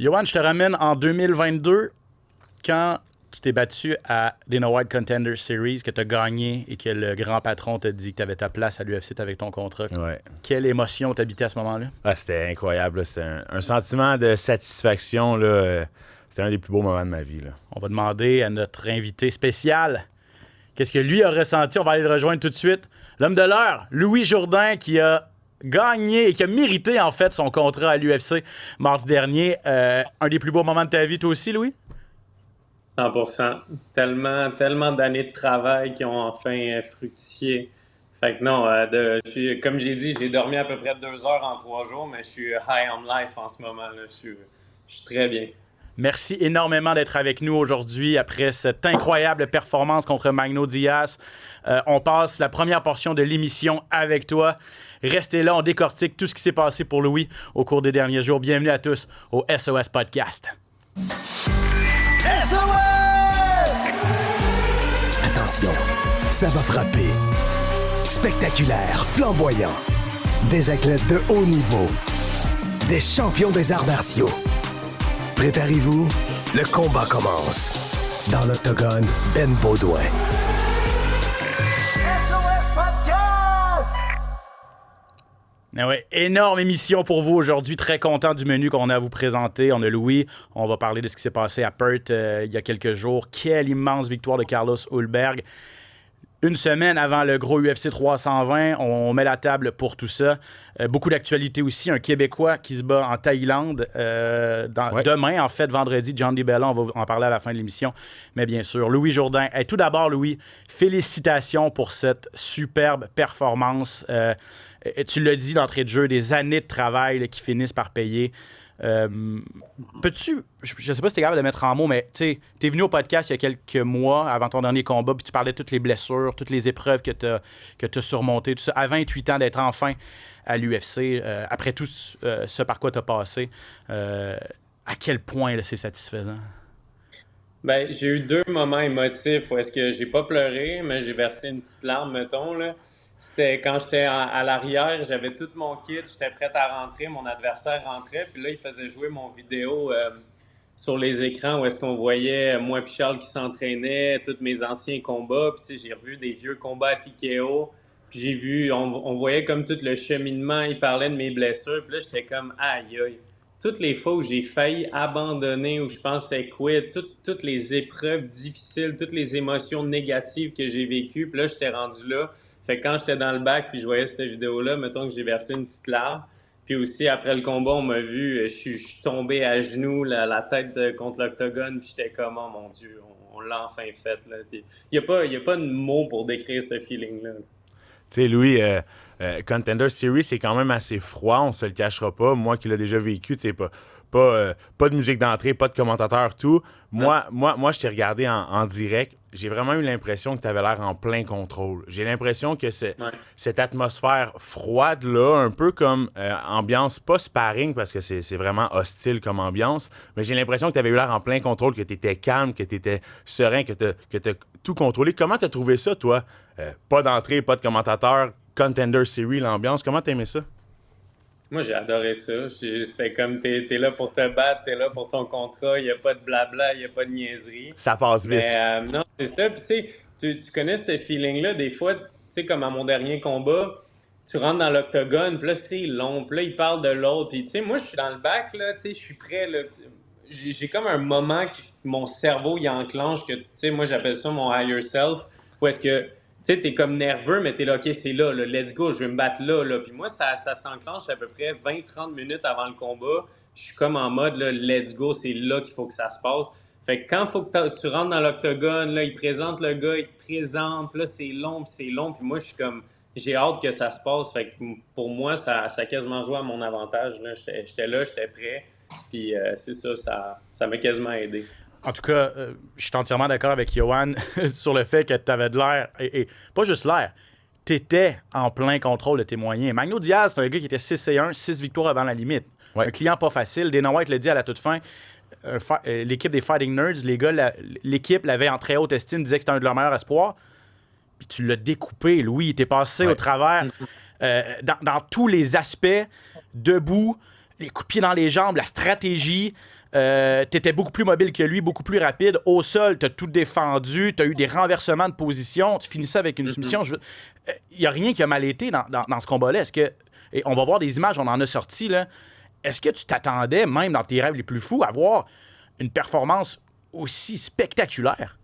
Yoann, je te ramène en 2022 quand tu t'es battu à Dana White Contender Series, que tu as gagné et que le grand patron t'a dit que tu avais ta place à l'UFC avec ton contrat. Ouais. Quelle émotion t'habitait à ce moment-là? Ah, c'était incroyable. Là. C'était un sentiment de satisfaction. Là. C'était un des plus beaux moments de ma vie. Là. On va demander à notre invité spécial qu'est-ce que lui a ressenti. On va aller le rejoindre tout de suite. L'homme de l'heure, Louis Jourdain, qui a gagné et qui a mérité en fait son contrat à l'UFC mardi dernier. Un des plus beaux moments de ta vie, toi aussi, Louis? 100%. Tellement d'années de travail qui ont enfin fructifié. Fait que non, comme j'ai dit, j'ai dormi à peu près 2 heures en 3 jours, mais je suis high on life en ce moment. Là. Je suis très bien. Merci énormément d'être avec nous aujourd'hui après cette incroyable performance contre Magno Diaz. On passe la première portion de l'émission avec toi. Restez là, on décortique tout ce qui s'est passé pour Louis au cours des derniers jours. Bienvenue à tous au SOS Podcast. SOS! Attention, ça va frapper. Spectaculaire, flamboyant. Des athlètes de haut niveau. Des champions des arts martiaux. Préparez-vous, le combat commence. Dans l'octogone, Ben Baudouin. SOS Podcast! Ah ouais, énorme émission pour vous aujourd'hui. Très content du menu qu'on a à vous présenter. On a Louis. On va parler de ce qui s'est passé à Perth il y a quelques jours. Quelle immense victoire de Carlos Ulberg. Une semaine avant le gros UFC 320, on met la table pour tout ça. Beaucoup d'actualités aussi. Un Québécois qui se bat en Thaïlande demain, en fait, vendredi. John DiBella, on va en parler à la fin de l'émission. Mais bien sûr, Louis Jourdain. Tout d'abord, Louis, félicitations pour cette superbe performance. Tu l'as dit d'entrée de jeu, des années de travail là, qui finissent par payer. Peux-tu, je sais pas si t'es capable de mettre en mots, mais tu es venu au podcast il y a quelques mois avant ton dernier combat, puis tu parlais de toutes les blessures, toutes les épreuves que t'as surmontées, tout ça, à 28 ans d'être enfin à l'UFC, après tout ce par quoi t'as passé. À quel point là, c'est satisfaisant? Ben, j'ai eu 2 moments émotifs où est-ce que j'ai pas pleuré, mais j'ai versé une petite larme, mettons, là. C'était quand j'étais à l'arrière, j'avais tout mon kit, j'étais prêt à rentrer, mon adversaire rentrait, puis là, il faisait jouer mon vidéo sur les écrans où est-ce qu'on voyait moi et Charles qui s'entraînaient, tous mes anciens combats, puis j'ai revu des vieux combats à TKO, puis j'ai vu, on voyait comme tout le cheminement, il parlait de mes blessures, puis là, j'étais comme aïe aïe. Toutes les fois où j'ai failli abandonner, où je pensais quit, toutes les épreuves difficiles, toutes les émotions négatives que j'ai vécues, puis là, j'étais rendu là. Fait que quand j'étais dans le bac puis je voyais cette vidéo-là, mettons que j'ai versé une petite larme. Puis aussi, après le combat, on m'a vu, je suis tombé à genoux, la tête contre l'octogone, puis j'étais comme, oh mon Dieu, on l'a enfin fait. Il n'y a pas de mots pour décrire ce feeling-là. Tu sais, Louis, Contender Series, c'est quand même assez froid, on se le cachera pas. Moi qui l'ai déjà vécu, tu sais, pas de musique d'entrée, pas de commentateur, tout. Moi, je t'ai regardé en direct. J'ai vraiment eu l'impression que tu avais l'air en plein contrôle. J'ai l'impression que cette atmosphère froide-là, un peu comme ambiance, pas sparring, parce que c'est vraiment hostile comme ambiance, mais j'ai l'impression que tu avais eu l'air en plein contrôle, que tu étais calme, que tu étais serein, que tu as tout contrôlé. Comment tu as trouvé ça, toi? Pas d'entrée, pas de commentateur, Contender Series, l'ambiance. Comment tu aimais ça? Moi, j'ai adoré ça. C'était comme, t'es là pour te battre, t'es là pour ton contrat, il n'y a pas de blabla, il n'y a pas de niaiserie. Ça passe vite. Mais non, c'est ça. Puis tu sais, tu connais ce feeling-là, des fois, tu sais, comme à mon dernier combat, tu rentres dans l'octogone, puis là, c'est long, puis là, il parle de l'autre. Puis tu sais, moi, je suis dans le bac, là, tu sais, je suis prêt, là. J'ai comme un moment que mon cerveau, il enclenche, que, tu sais, moi, j'appelle ça mon higher self, où est-ce que tu sais, t'es comme nerveux, mais t'es là, OK, c'est là, let's go, je vais me battre là. Puis moi, ça s'enclenche à peu près 20-30 minutes avant le combat. Je suis comme en mode, là, let's go, c'est là qu'il faut que ça se passe. Fait que quand il faut que tu rentres dans l'octogone, là, il présente le gars, il te présente, puis là, c'est long, puis moi, je suis comme, j'ai hâte que ça se passe. Fait que pour moi, ça a quasiment joué à mon avantage. Là. J'étais là, j'étais prêt, puis c'est ça m'a quasiment aidé. En tout cas, je suis entièrement d'accord avec Yoann sur le fait que tu avais de l'air, et pas juste l'air, tu étais en plein contrôle de tes moyens. Magno Diaz, c'est un gars qui était 6-1, 6 victoires avant la limite. Ouais. Un client pas facile. Dana White l'a dit à la toute fin. L'équipe des Fighting Nerds, les gars, l'équipe l'avait en très haute estime, disait que c'était un de leurs meilleurs espoirs. Puis tu l'as découpé, Louis. Il t'est passé au travers dans tous les aspects, debout. les coups de pied dans les jambes, la stratégie. T'étais beaucoup plus mobile que lui, beaucoup plus rapide. Au sol, t'as tout défendu, t'as eu des renversements de position, tu finissais avec une soumission. Il n'y a rien qui a mal été dans ce combat-là. Et on va voir des images, on en a sorti, là. Est-ce que tu t'attendais, même dans tes rêves les plus fous, à voir une performance aussi spectaculaire?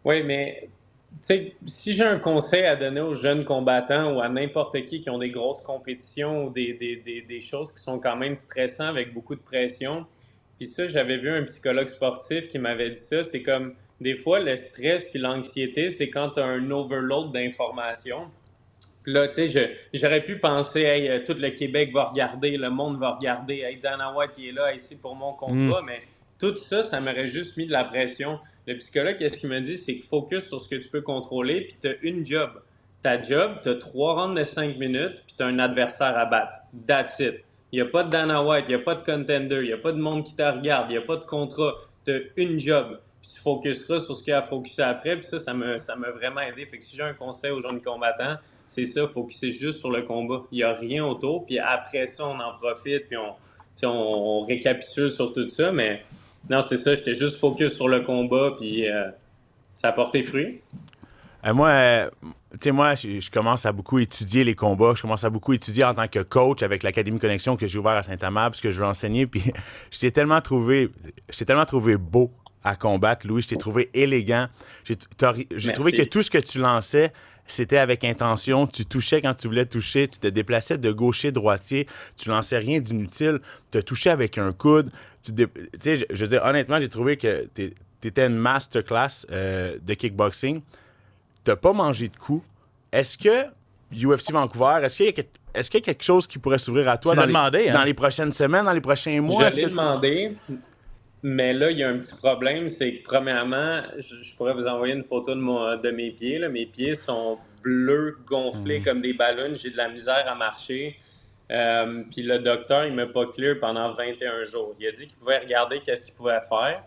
Oui, mais tu sais, si j'ai un conseil à donner aux jeunes combattants ou à n'importe qui ont des grosses compétitions ou des choses qui sont quand même stressantes avec beaucoup de pression, puis ça, j'avais vu un psychologue sportif qui m'avait dit ça, c'est comme des fois le stress puis l'anxiété, c'est quand tu as un overload d'informations. Puis là, tu sais, j'aurais pu penser, hey, tout le Québec va regarder, le monde va regarder, hey, Dana White, il est là, ici pour mon contrat, mais tout ça, ça m'aurait juste mis de la pression. Le psychologue, qu'est-ce qu'il me dit, c'est que focus sur ce que tu peux contrôler, puis tu as une job. Ta job, tu as 3 rounds de 5 minutes, puis tu as un adversaire à battre. That's it. Il n'y a pas de Dana White, il n'y a pas de contender, il n'y a pas de monde qui te regarde, il n'y a pas de contrat. Tu as une job. Puis tu focuseras sur ce qu'il y a à focuser après, puis ça m'a vraiment aidé. Fait que si j'ai un conseil aux jeunes combattants, c'est ça, focuser juste sur le combat. Il n'y a rien autour, puis après ça, on en profite, puis on récapitule sur tout ça, mais non, c'est ça, j'étais juste focus sur le combat, puis ça a porté fruit. Moi, tu sais, moi, je commence à beaucoup étudier les combats. Je commence à beaucoup étudier en tant que coach avec l'Académie Connexion que j'ai ouvert à Saint-Amand, parce que je veux enseigner. Puis je t'ai tellement trouvé beau à combattre, Louis. Je t'ai trouvé élégant. J'ai trouvé que tout ce que tu lançais, c'était avec intention. Tu touchais quand tu voulais toucher. Tu te déplaçais de gaucher-droitier. Tu lançais rien d'inutile. Tu as touché avec un coude. Tu sais, je veux dire, honnêtement, j'ai trouvé que tu étais une masterclass de kickboxing. Tu n'as pas mangé de coups. Est-ce que UFC Vancouver, est-ce qu'il y a quelque chose qui pourrait s'ouvrir à toi dans les prochaines semaines, dans les prochains mois? Je l'ai demandé, mais là, il y a un petit problème. C'est que, premièrement, je pourrais vous envoyer une photo de mes pieds. Là. Mes pieds sont bleus, gonflés comme des ballons. J'ai de la misère à marcher. Puis le docteur, il m'a pas clear pendant 21 jours. Il a dit qu'il pouvait regarder qu'est-ce qu'il pouvait faire.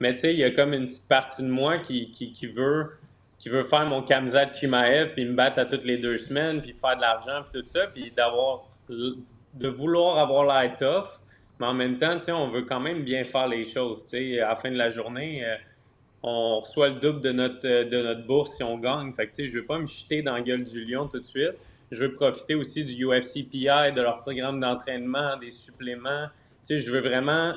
Mais tu sais, il y a comme une petite partie de moi qui veut faire mon Khamzat Chimaev, puis me battre à toutes les 2 semaines, puis faire de l'argent, puis tout ça, puis de vouloir avoir l'air tough, mais en même temps, tu sais, on veut quand même bien faire les choses. Tu sais, à la fin de la journée, on reçoit le double de notre bourse si on gagne. Fait que, tu sais, je veux pas me jeter dans la gueule du lion tout de suite. Je veux profiter aussi du UFC PI, de leur programme d'entraînement, des suppléments. Tu sais, je veux vraiment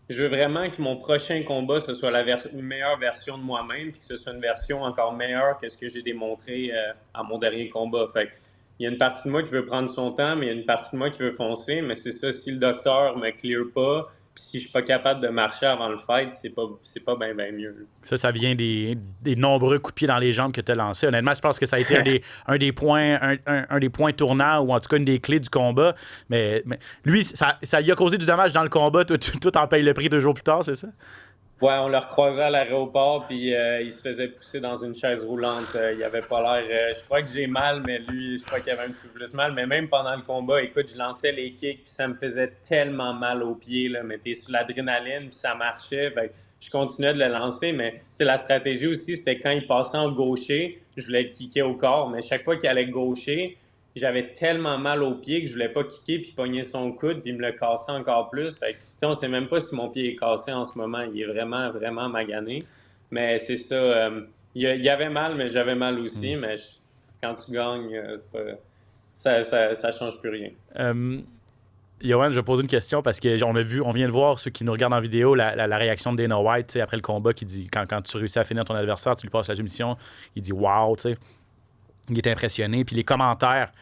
que mon prochain combat, ce soit la meilleure version de moi-même, puis que ce soit une version encore meilleure que ce que j'ai démontré à mon dernier combat. Fait que, il y a une partie de moi qui veut prendre son temps, mais il y a une partie de moi qui veut foncer. Mais c'est ça, si le docteur me clear pas, puis si je suis pas capable de marcher avant le fight, c'est pas bien mieux. Ça vient des nombreux coups de pied dans les jambes que tu as lancés. Honnêtement, je pense que ça a été un des points tournants, ou en tout cas une des clés du combat. Mais lui, ça lui a causé du dommage dans le combat. Tout en paye le prix 2 jours plus tard, c'est ça? Ouais, on l'a recroisé à l'aéroport, puis il se faisait pousser dans une chaise roulante. Il avait pas l'air... je crois que j'ai mal, mais lui, je crois qu'il avait un petit peu plus mal. Mais même pendant le combat, écoute, je lançais les kicks, puis ça me faisait tellement mal aux pieds, là. Mais t'es sur l'adrénaline, puis ça marchait. Fait que je continuais de le lancer, mais la stratégie aussi, c'était quand il passait en gaucher, je voulais le kicker au corps. Mais chaque fois qu'il allait gaucher, j'avais tellement mal aux pieds que je voulais pas kicker puis pogner son coude puis me le casser encore plus. Fait que, on sait même pas si mon pied est cassé en ce moment. Il est vraiment, vraiment magané. Mais c'est ça. Il y avait mal, mais j'avais mal aussi. Mais quand tu gagnes, c'est pas, ça change plus rien. Yoann, je vais poser une question parce qu'on vient de voir, ceux qui nous regardent en vidéo, la réaction de Dana White après le combat qui dit, quand tu réussis à finir ton adversaire, tu lui passes la soumission, il dit « wow », tu sais. Il est impressionné. Puis les commentaires,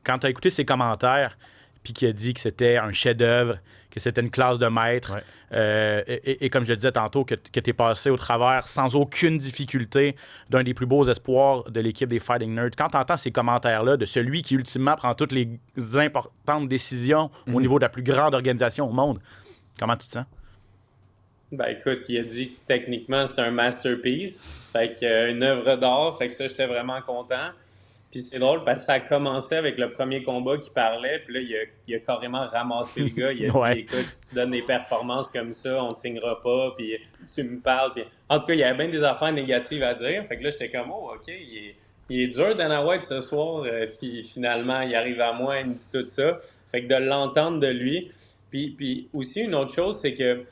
quand tu as écouté ses commentaires, puis qu'il a dit que c'était un chef-d'œuvre, que c'était une classe de maître, et comme je le disais tantôt, que tu es passé au travers sans aucune difficulté d'un des plus beaux espoirs de l'équipe des Fighting Nerds. Quand tu entends ces commentaires-là de celui qui ultimement prend toutes les importantes décisions au niveau de la plus grande organisation au monde, comment tu te sens? Ben écoute, il a dit que techniquement c'est un masterpiece, fait une œuvre d'art, fait que ça j'étais vraiment content. Puis c'est drôle parce que ça a commencé avec le premier combat qui parlait, puis là il a carrément ramassé le gars, il a dit écoute, si tu donnes des performances comme ça, on ne signera pas, puis tu me parles, puis en tout cas il y avait bien des affaires négatives à dire, fait que là j'étais comme oh ok, il est dur Dana White ce soir, puis finalement il arrive à moi, il me dit tout ça. Fait que de l'entendre de lui. Puis aussi, une autre chose, c'est que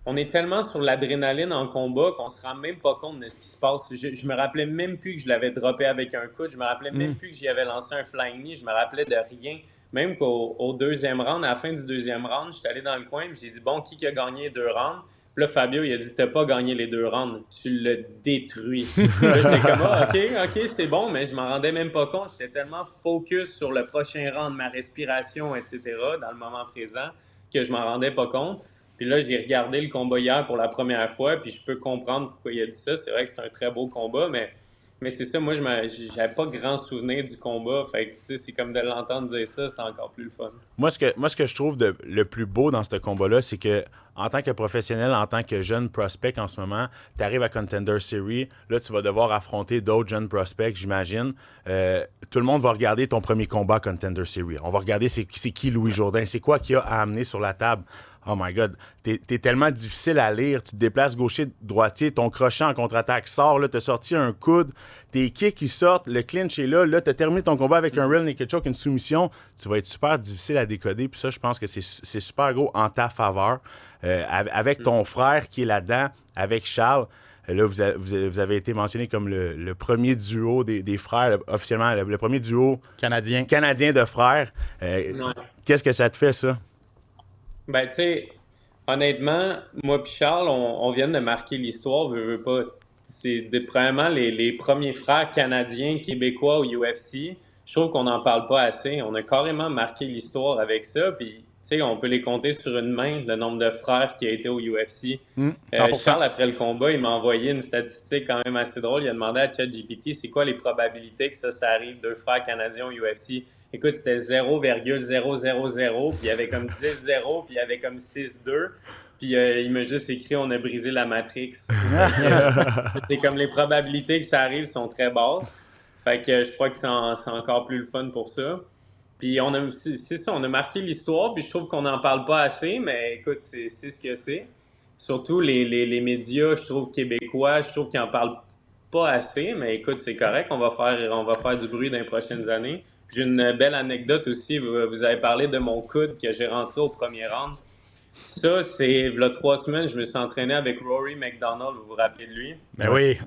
on est tellement sur l'adrénaline en combat qu'on se rend même pas compte de ce qui se passe. Je me rappelais même plus que je l'avais droppé avec un coude. Je me rappelais même plus que j'y avais lancé un flying knee. Je me rappelais de rien. Même qu'au deuxième round, à la fin du deuxième round, j'étais allé dans le coin et j'ai dit, bon, qui a gagné les 2 rounds? Puis là, Fabio, il a dit, t'as pas gagné les 2 rounds, tu l'as détruit. Là, j'étais comme, OK, c'est bon, mais je m'en rendais même pas compte. J'étais tellement focus sur le prochain round, ma respiration, etc., dans le moment présent, que je m'en rendais pas compte. Puis là, j'ai regardé le combat hier pour la première fois, puis je peux comprendre pourquoi il a dit ça. C'est vrai que c'est un très beau combat, mais c'est ça, moi, j'avais pas grand souvenir du combat. Fait que, tu sais, c'est comme de l'entendre dire ça, c'est encore plus le fun. Moi, ce que je trouve le plus beau dans ce combat-là, c'est que en tant que professionnel, en tant que jeune prospect en ce moment, tu arrives à Contender Series, là, tu vas devoir affronter d'autres jeunes prospects, j'imagine. Tout le monde va regarder ton premier combat à Contender Series. On va regarder c'est qui Louis Jourdain, c'est quoi qu'il a à amener sur la table. Oh my God, t'es tellement difficile à lire. Tu te déplaces gaucher-droitier, ton crochet en contre-attaque sort. Là, t'as sorti un coude, tes kicks ils sortent, le clinch est là. Là, t'as terminé ton combat avec un real naked choke, une soumission. Tu vas être super difficile à décoder. Puis ça, je pense que c'est super gros en ta faveur. Avec ton frère qui est là-dedans, avec Charles. Là, vous avez été mentionné comme le premier duo des frères, officiellement, le premier duo canadien de frères. Qu'est-ce que ça te fait, ça? Ben, tu sais, honnêtement, moi et Charles, on vient de marquer l'histoire, veux pas. C'est premièrement les premiers frères canadiens, québécois au UFC. Je trouve qu'on n'en parle pas assez. On a carrément marqué l'histoire avec ça, puis tu sais, on peut les compter sur une main, le nombre de frères qui a été au UFC. 100%. Charles, après le combat, il m'a envoyé une statistique quand même assez drôle. Il a demandé à ChatGPT, c'est quoi les probabilités que ça arrive, 2 frères canadiens au UFC? Écoute, c'était 0,000, puis il y avait comme 10-0, puis il y avait comme 6-2. Puis il m'a juste écrit « On a brisé la Matrix ». C'est comme les probabilités que ça arrive sont très basses. Fait que je crois que c'est encore plus le fun pour ça. Puis c'est ça, on a marqué l'histoire, puis je trouve qu'on n'en parle pas assez, mais écoute, c'est ce que c'est. Surtout les médias, je trouve, québécois, je trouve qu'ils n'en parlent pas assez, mais écoute, c'est correct, on va faire du bruit dans les prochaines années. J'ai une belle anecdote aussi. Vous avez parlé de mon coude que j'ai rentré au premier round. Ça, c'est il y a 3 semaines, je me suis entraîné avec Rory McDonald. Vous vous rappelez de lui? Ben oui.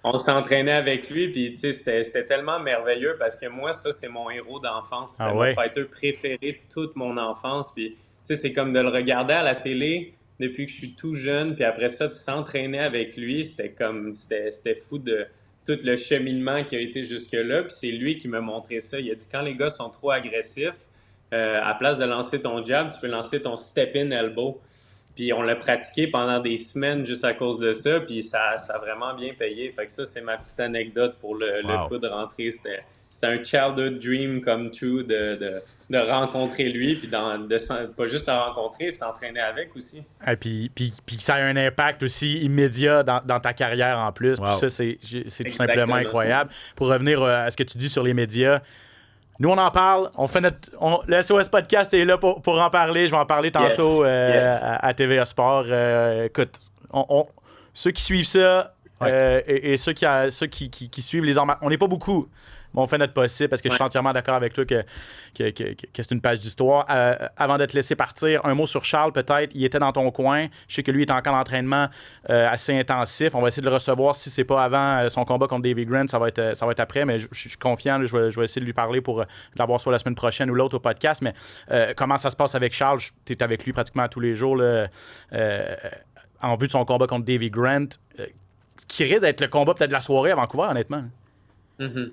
On s'est entraîné avec lui, puis tu sais, c'était tellement merveilleux parce que moi, ça, c'est mon héros d'enfance. C'était mon fighter préféré de toute mon enfance. Puis tu sais, c'est comme de le regarder à la télé depuis que je suis tout jeune, puis après ça, de s'entraîner avec lui, c'était fou de tout le cheminement qui a été jusque-là. Puis c'est lui qui m'a montré ça. Il a dit, quand les gars sont trop agressifs, à place de lancer ton jab, tu peux lancer ton step-in elbow. Puis on l'a pratiqué pendant des semaines juste à cause de ça, puis ça a vraiment bien payé. Fait que ça, c'est ma petite anecdote pour le coup de rentrée. C'était un childhood dream come true de rencontrer lui, puis pas juste le rencontrer, s'entraîner avec aussi. Et puis ça a un impact aussi immédiat dans ta carrière en plus. Puis ça, c'est tout simplement incroyable. Pour revenir à ce que tu dis sur les médias, nous, on en parle. On fait le SOS Podcast est là pour en parler. Je vais en parler tantôt à TVA Sport. Écoute, ceux qui suivent ça et ceux qui suivent les armes, on n'est pas beaucoup. Mais on fait notre possible parce que je suis entièrement d'accord avec toi que c'est une page d'histoire. Avant de te laisser partir, un mot sur Charles peut-être. Il était dans ton coin. Je sais que lui est encore en entraînement assez intensif. On va essayer de le recevoir. Si c'est pas avant son combat contre Davy Grant, ça va être après. Mais je suis confiant. Je vais essayer de lui parler pour l'avoir soit la semaine prochaine ou l'autre au podcast. Mais comment ça se passe avec Charles? Tu es avec lui pratiquement tous les jours là, en vue de son combat contre Davy Grant, qui risque d'être le combat peut-être de la soirée à Vancouver, honnêtement. Mm-hmm.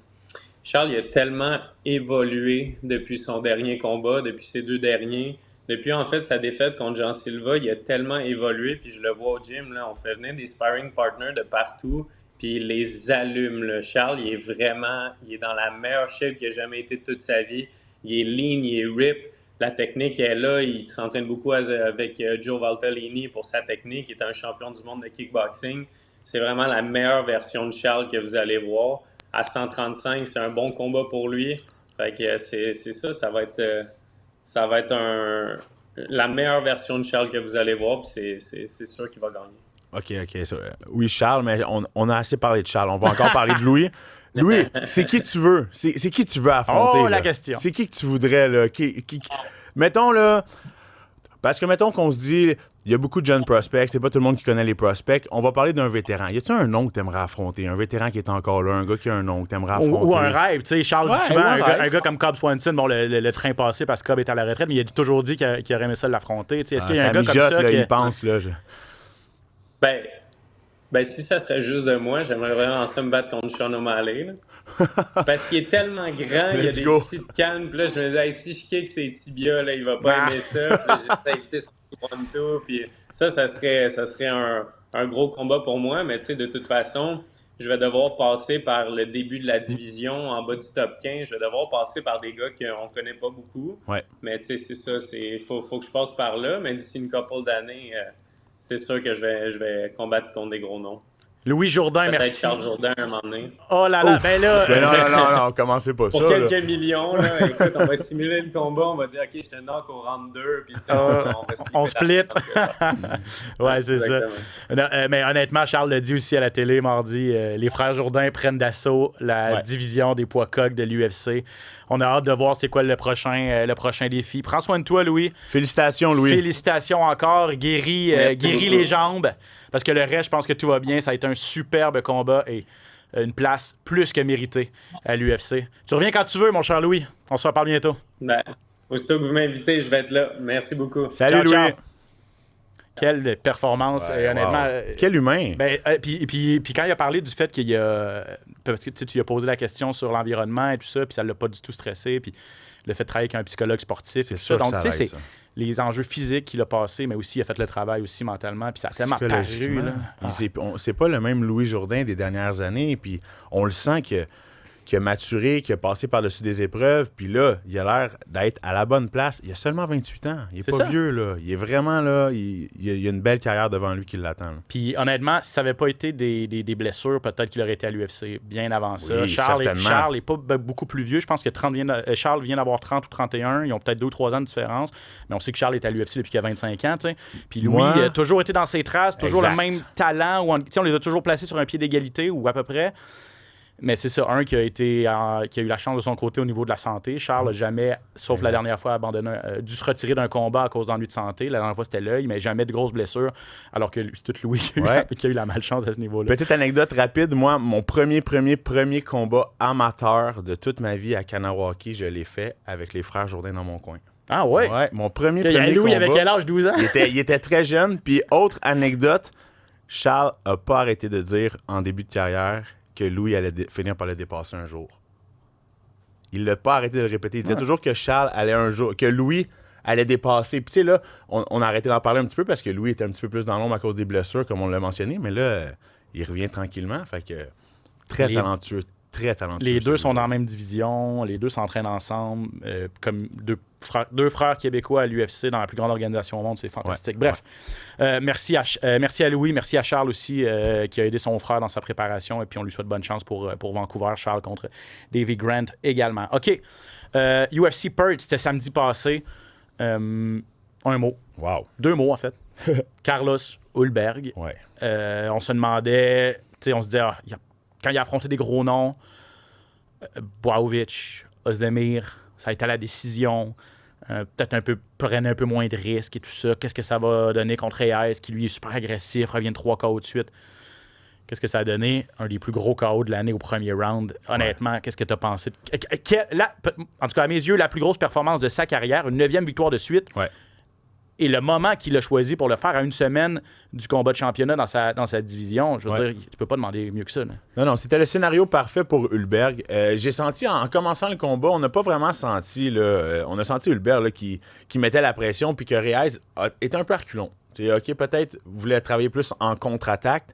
Charles, il a tellement évolué depuis son dernier combat, depuis ses 2 derniers. Depuis, en fait, sa défaite contre Jean Silva, il a tellement évolué. Puis je le vois au gym, là, on fait venir des sparring partners de partout, puis il les allume. Là. Charles, il est dans la meilleure shape qu'il a jamais été de toute sa vie. Il est lean, il est rip. La technique est là. Il s'entraîne beaucoup avec Joe Valtellini pour sa technique. Il est un champion du monde de kickboxing. C'est vraiment la meilleure version de Charles que vous allez voir. À 135, c'est un bon combat pour lui. Fait que c'est ça va être la meilleure version de Charles que vous allez voir, puis c'est sûr qu'il va gagner. OK. Oui, Charles, mais on a assez parlé de Charles. On va encore parler de Louis. Louis, c'est qui tu veux? C'est qui tu veux affronter? Oh, là? la question. C'est qui que tu voudrais, là? Mettons, là... Parce que, mettons qu'on se dit, il y a beaucoup de jeunes prospects, c'est pas tout le monde qui connaît les prospects. On va parler d'un vétéran. Y a-tu un nom que t'aimerais affronter? Un vétéran qui est encore là, un gars qui a un nom que t'aimerais affronter? Ou un rêve, tu sais. Charles dit souvent, ou un gars comme Cobb Swanson, bon, le train passé parce que Cobb est à la retraite, mais il a toujours dit qu'il aurait aimé ça l'affronter. Est-ce qu'il y a un gars comme ça là, qui... il pense, là. Ben, si ça serait juste de moi, j'aimerais vraiment ça me battre contre Sean O'Malley. Là. Parce qu'il est tellement grand, il y a des petites cannes. Puis là, je me disais, hey, si je kick ses tibias, là, il va pas aimer ça. Puis là, j'essaie d'éviter son one-two. Puis ça serait un gros combat pour moi. Mais tu sais, de toute façon, je vais devoir passer par le début de la division en bas du top 15. Je vais devoir passer par des gars qu'on connaît pas beaucoup. Ouais. Mais tu sais, c'est ça. Faut que je passe par là. Mais d'ici une couple d'années... c'est sûr que je vais combattre contre des gros noms. Louis Jourdain, peut-être merci. Charles Jourdain un moment donné. Oh là là, ben là... non, commencez pas pour ça. Pour quelques là. Millions, là, écoute, on va simuler le combat, on va dire, OK, je te knock au round 2, puis on split. Ouais, c'est ça. Non, mais honnêtement, Charles l'a dit aussi à la télé mardi, les frères Jourdain prennent d'assaut la division des poids coqs de l'UFC. On a hâte de voir c'est quoi le prochain défi. Prends soin de toi, Louis. Félicitations, Louis. Félicitations encore. Guéris les jambes. Parce que le reste, je pense que tout va bien. Ça a été un superbe combat et une place plus que méritée à l'UFC. Tu reviens quand tu veux, mon cher Louis. On se reparle bientôt. Ben, aussitôt que vous m'invitez, je vais être là. Merci beaucoup. Salut, ciao, Louis. ciao. Quelle performance, honnêtement. Wow. Quel humain. Puis quand il a parlé du fait qu'il y a... Parce que tu lui as posé la question sur l'environnement et tout ça, puis ça ne l'a pas du tout stressé, puis le fait de travailler avec un psychologue sportif. C'est sûr. Donc, tu sais, c'est les enjeux physiques qu'il a passés, mais aussi il a fait le travail aussi mentalement, puis ça a tellement paru. C'est pas le même Louis Jourdain des dernières années, puis on le sent qu'il a maturé, qu'il a passé par-dessus des épreuves, puis là, il a l'air d'être à la bonne place. Il a seulement 28 ans. Il est pas vieux, là. Il est vraiment là. Il a une belle carrière devant lui qui l'attend. Là. Puis honnêtement, si ça n'avait pas été des blessures, peut-être qu'il aurait été à l'UFC bien avant ça. Oui, Charles est pas beaucoup plus vieux. Je pense que Charles vient d'avoir 30 ou 31. Ils ont peut-être 2 ou 3 ans de différence. Mais on sait que Charles est à l'UFC depuis qu'il a 25 ans. T'sais. Puis Louis a toujours été dans ses traces, toujours le même talent. On les a toujours placés sur un pied d'égalité ou à peu près. Mais c'est ça, qui a eu la chance de son côté au niveau de la santé. Charles n'a jamais, sauf la dernière fois, dû se retirer d'un combat à cause d'ennuis de santé. La dernière fois, c'était l'œil, mais jamais de grosses blessures. Alors que c'est tout Louis qui a eu la malchance à ce niveau-là. Petite anecdote rapide, moi, mon premier combat amateur de toute ma vie à Kanawaki, je l'ai fait avec les frères Jourdain dans mon coin. Ah ouais? Ouais, mon premier Louis combat. avait quel âge, 12 ans? Il était très jeune. Puis autre anecdote, Charles n'a pas arrêté de dire en début de carrière que Louis allait finir par le dépasser un jour. Il l'a pas arrêté de le répéter. Il disait toujours que Charles allait un jour, que Louis allait dépasser. Puis tu sais, là, on a arrêté d'en parler un petit peu parce que Louis était un petit peu plus dans l'ombre à cause des blessures, comme on l'a mentionné. Mais là, il revient tranquillement. Fait que très talentueux. Les deux sont dans la même division. Les deux s'entraînent ensemble. Comme deux frères québécois à l'UFC dans la plus grande organisation au monde. C'est fantastique. Bref, merci à Louis. Merci à Charles aussi qui a aidé son frère dans sa préparation. Et puis on lui souhaite bonne chance pour Vancouver. Charles contre Davy Grant également. OK. UFC Perth, c'était samedi passé. Un mot. Wow. 2 mots, en fait. Carlos Ulberg. Ouais. On se demandait... On se disait... Quand il a affronté des gros noms, Blachowicz, Ozdemir, ça a été à la décision. Peut-être prenne un peu moins de risques et tout ça. Qu'est-ce que ça va donner contre Reyes, qui lui est super agressif, revient de 3 KO de suite? Qu'est-ce que ça a donné? Un des plus gros KO de l'année au premier round. Honnêtement, qu'est-ce que tu as pensé? En tout cas, à mes yeux, la plus grosse performance de sa carrière, une 9e victoire de suite. Ouais. Et le moment qu'il a choisi pour le faire à une semaine du combat de championnat dans sa division, je veux dire, tu peux pas demander mieux que ça. Là. Non, c'était le scénario parfait pour Ulberg. J'ai senti, en commençant le combat, on n'a pas vraiment senti, là, on a senti Ulberg là, qui mettait la pression, puis que Reyes était un peu reculon. OK, peut-être voulait travailler plus en contre-attaque,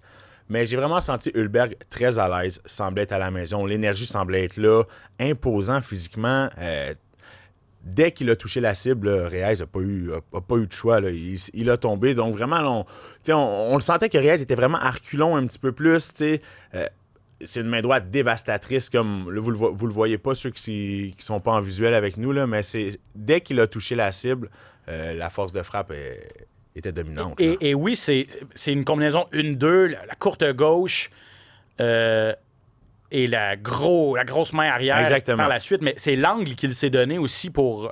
mais j'ai vraiment senti Ulberg très à l'aise, semblait être à la maison, l'énergie semblait être là, imposant physiquement. Dès qu'il a touché la cible, Reyes n'a pas eu de choix. Là. Il a tombé. Donc, vraiment, on le sentait que Reyes était vraiment à reculons un petit peu plus. C'est une main droite dévastatrice, comme là, vous le voyez pas, ceux qui sont pas en visuel avec nous, là, mais dès qu'il a touché la cible, la force de frappe était dominante. Et oui, c'est une combinaison 1-2, la courte gauche. et la grosse main arrière Exactement. par la suite. Mais c'est l'angle qu'il s'est donné aussi pour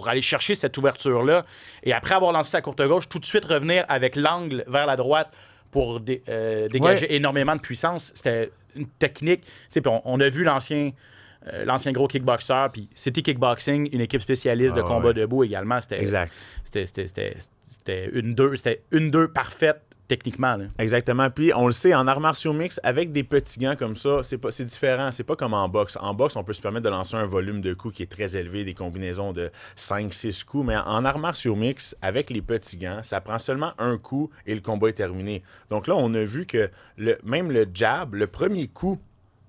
aller chercher cette ouverture-là. Et après avoir lancé sa courte gauche, tout de suite revenir avec l'angle vers la droite pour dégager énormément de puissance. C'était une technique. Puis on a vu l'ancien gros kickboxer, puis City Kickboxing, une équipe spécialiste de combat debout également. Exact. C'était une 2 parfaite techniquement. Là. Exactement. Puis on le sait, en arts martiaux mixtes, avec des petits gants comme ça, c'est différent. C'est pas comme en boxe. En boxe, on peut se permettre de lancer un volume de coups qui est très élevé, des combinaisons de 5-6 coups. Mais en arts martiaux mixtes, avec les petits gants, ça prend seulement un coup et le combat est terminé. Donc là, on a vu que même le jab, le premier coup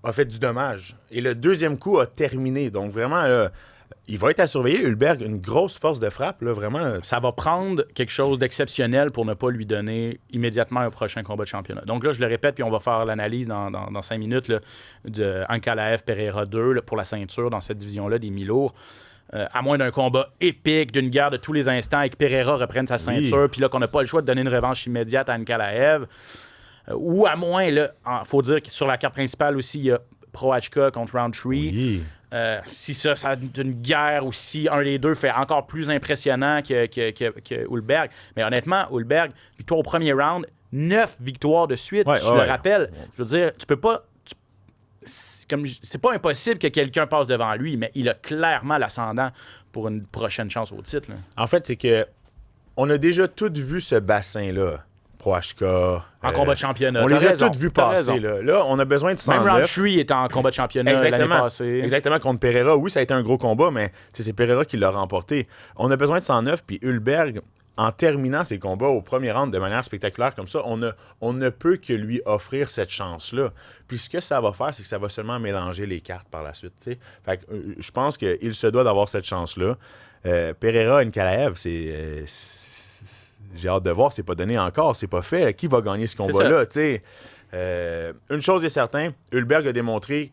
a fait du dommage. Et le deuxième coup a terminé. Donc vraiment, il va être à surveiller. Hulberg, une grosse force de frappe, là, vraiment. Ça va prendre quelque chose d'exceptionnel pour ne pas lui donner immédiatement un prochain combat de championnat. Donc là, je le répète, puis on va faire l'analyse dans 5 minutes là, de Ankalaev Pereira 2 là, pour la ceinture dans cette division-là des mi-lourds. À moins d'un combat épique, d'une guerre de tous les instants et que Pereira reprenne sa ceinture, puis là qu'on n'a pas le choix de donner une revanche immédiate à Ankalaev. Ou à moins, il faut dire que sur la carte principale aussi, il y a Proachka contre Roundtree. Oui. Si ça a une guerre ou si un des deux fait encore plus impressionnant que Hulberg. Mais honnêtement, Hulberg, victoire au premier round, 9 victoires de suite, je le rappelle. Je veux dire, tu peux pas... C'est pas impossible que quelqu'un passe devant lui, mais il a clairement l'ascendant pour une prochaine chance au titre. Là. En fait, c'est que on a déjà tous vu ce bassin-là. Proachka. En combat de championnat. On les a tous vus passer. Là, on a besoin de 109. Même Roundtree était en combat de championnat l'année passée. Exactement, contre Pereira. Oui, ça a été un gros combat, mais c'est Pereira qui l'a remporté. On a besoin de 109, puis Hulberg, en terminant ses combats au premier round de manière spectaculaire comme ça, on ne peut que lui offrir cette chance-là. Puis ce que ça va faire, c'est que ça va seulement mélanger les cartes par la suite. T'sais. Fait que, je pense qu'il se doit d'avoir cette chance-là. Pereira Ankalaev, j'ai hâte de voir, c'est pas donné encore, c'est pas fait. Qui va gagner ce combat-là? Une chose est certaine, Hulberg a démontré